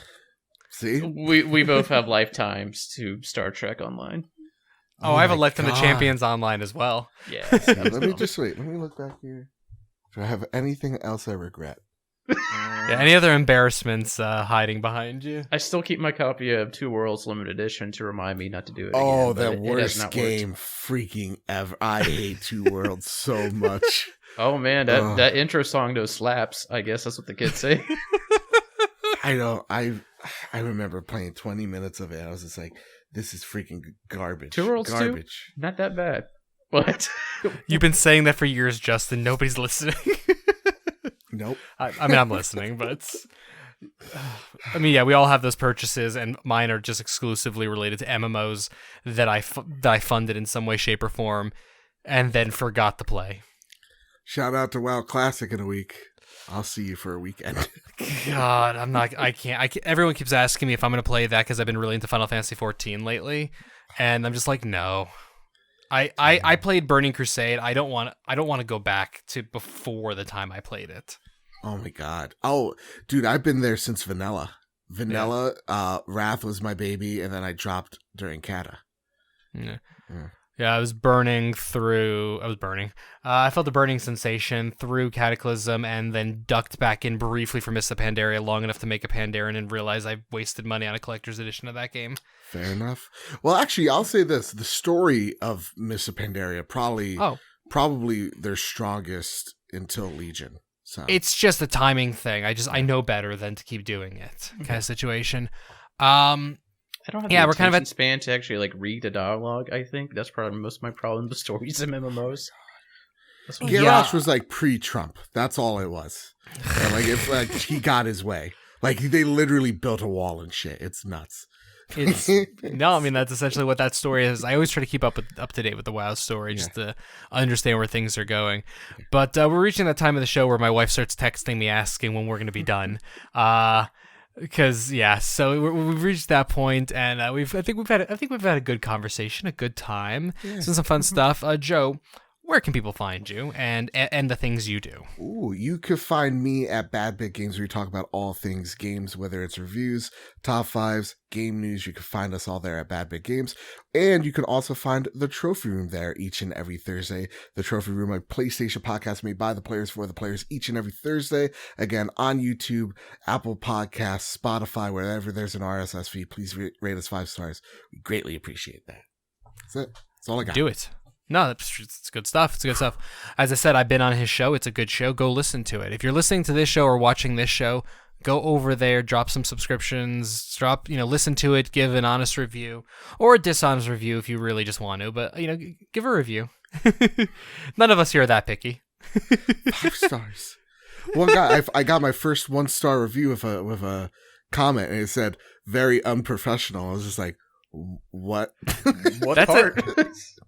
see, we both have lifetimes to Star Trek Online. Oh, I have a my Lifetime of God. Champions online as well. Yeah. Yeah, let me just wait. Let me look back here. Do I have anything else I regret? Yeah, any other embarrassments hiding behind you? I still keep my copy of Two Worlds Limited Edition to remind me not to do it Oh, again. but the it has worst not game freaking ever. I hate Two Worlds so much. Oh man, that intro song to slaps. I guess that's what the kids say. I know. I remember playing 20 minutes of it. I was just like, this is freaking garbage. Two Worlds garbage. Not that bad. But You've been saying that for years, Justin. Nobody's listening. Nope. I mean, I'm listening, but it's... I mean, yeah, we all have those purchases, and mine are just exclusively related to MMOs that I funded in some way, shape, or form, and then forgot to play. Shout out to WoW Classic in a week. I'll see you for a weekend. God, I can't. Everyone keeps asking me if I'm going to play that because I've been really into Final Fantasy 14 lately, and I'm just like, no. I played Burning Crusade. I don't want to go back to before the time I played it. Oh my God. Oh, dude, I've been there since Vanilla. Wrath was my baby, and then I dropped during Kata. Yeah, I was burning. I felt the burning sensation through Cataclysm, and then ducked back in briefly for Mists of Pandaria long enough to make a Pandaren and realize I wasted money on a collector's edition of that game. Fair enough. Well, actually, I'll say this: the story of Mists of Pandaria probably their strongest until Legion. So It's just a timing thing. I know better than to keep doing it kind of situation. I don't have the attention span to actually like read a dialogue. I think that's probably most of my problem with stories in MMOs. Garrosh was like pre-Trump. That's all it was. And, like he got his way. Like they literally built a wall and shit. It's nuts. No, I mean that's essentially what that story is. I always try to keep up to date with the WoW story just to understand where things are going. But we're reaching that time of the show where my wife starts texting me asking when we're going to be done. Because so we've reached that point, and I think we've had a good conversation, a good time, some fun stuff. Joe, where can people find you and the things you do? Ooh, you could find me at Bad Bit Games, where we talk about all things games, whether it's reviews, top fives, game news. You can find us all there at Bad Bit Games. And you can also find the Trophy Room there each and every Thursday. The Trophy Room, a PlayStation podcast made by the players for the players each and every Thursday. Again, on YouTube, Apple Podcasts, Spotify, wherever there's an RSS feed, please rate us 5 stars. We greatly appreciate that. That's it. That's all I got. Do it. No, it's good stuff. It's good stuff. As I said, I've been on his show. It's a good show. Go listen to it. If you're listening to this show or watching this show, go over there, drop some subscriptions, listen to it, give an honest review or a dishonest review if you really just want to, but give a review. None of us here are that picky. 5 stars. One guy, I got my first 1-star review with a comment, and it said very unprofessional. I was just like, what? What That's part? Yikes.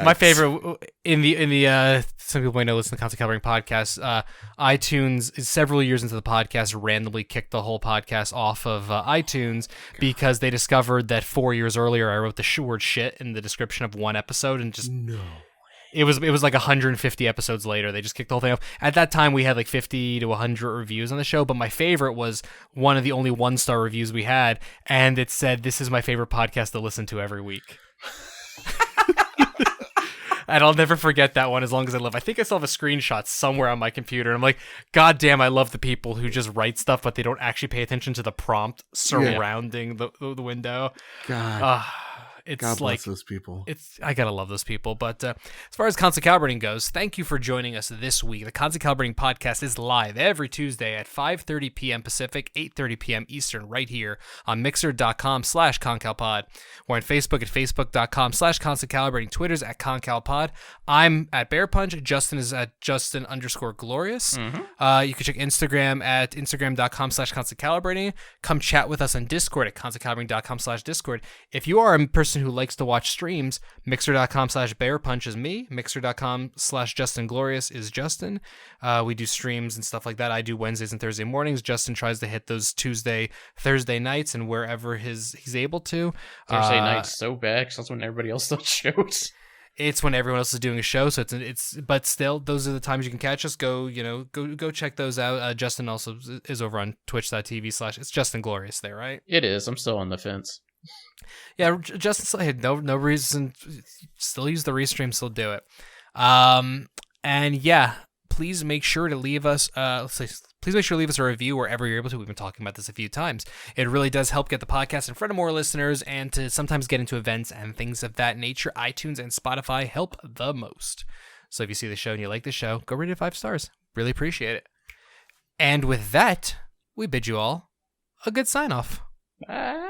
My favorite in the some people might know listen to the Calibrating podcast. iTunes several years into the podcast randomly kicked the whole podcast off of iTunes because they discovered that 4 years earlier I wrote the word shit in the description of one episode and just It was like 150 episodes later. They just kicked the whole thing off. At that time, we had like 50 to 100 reviews on the show, but my favorite was one of the only 1-star reviews we had, and it said, "This is my favorite podcast to listen to every week." And I'll never forget that one as long as I live. I think I still have a screenshot somewhere on my computer. And I'm like, God damn, I love the people who just write stuff, but they don't actually pay attention to the prompt surrounding the window. God. It's God like bless those people. I gotta love those people. But as far as Constant Calibrating goes, thank you for joining us this week. The Constant Calibrating podcast is live every Tuesday at 5:30 p.m. Pacific, 8:30 p.m. Eastern, right here on Mixer.com/ConCalPod. We're on Facebook at Facebook.com/ConstantCalibrating. Twitter's at ConCalPod. I'm at Bear Punch. Justin is at Justin_Glorious. Mm-hmm. You can check Instagram at Instagram.com/ConstantCalibrating. Come chat with us on Discord at ConstantCalibrating.com/Discord. If you are a person who likes to watch streams, Mixer.com/BearPunch is me. Mixer.com/JustinGlorious is Justin. We do streams and stuff like that. I do Wednesdays and Thursday mornings. Justin tries to hit those Tuesday, Thursday nights, and wherever he's able to. Thursday nights so bad because that's when everybody else does shows. It's when everyone else is doing a show, so but still, those are the times you can catch us. Go check those out. Justin also is over on Twitch.tv/ it's Justin Glorious there, right? It is. I'm still on the fence. Yeah, Justin had no reason. Still use the restream. Still do it. And yeah, please make sure to leave us. Please make sure to leave us a review wherever you're able to. We've been talking about this a few times. It really does help get the podcast in front of more listeners and to sometimes get into events and things of that nature. iTunes and Spotify help the most. So if you see the show and you like the show, go rate it 5 stars. Really appreciate it. And with that, we bid you all a good sign off. Bye.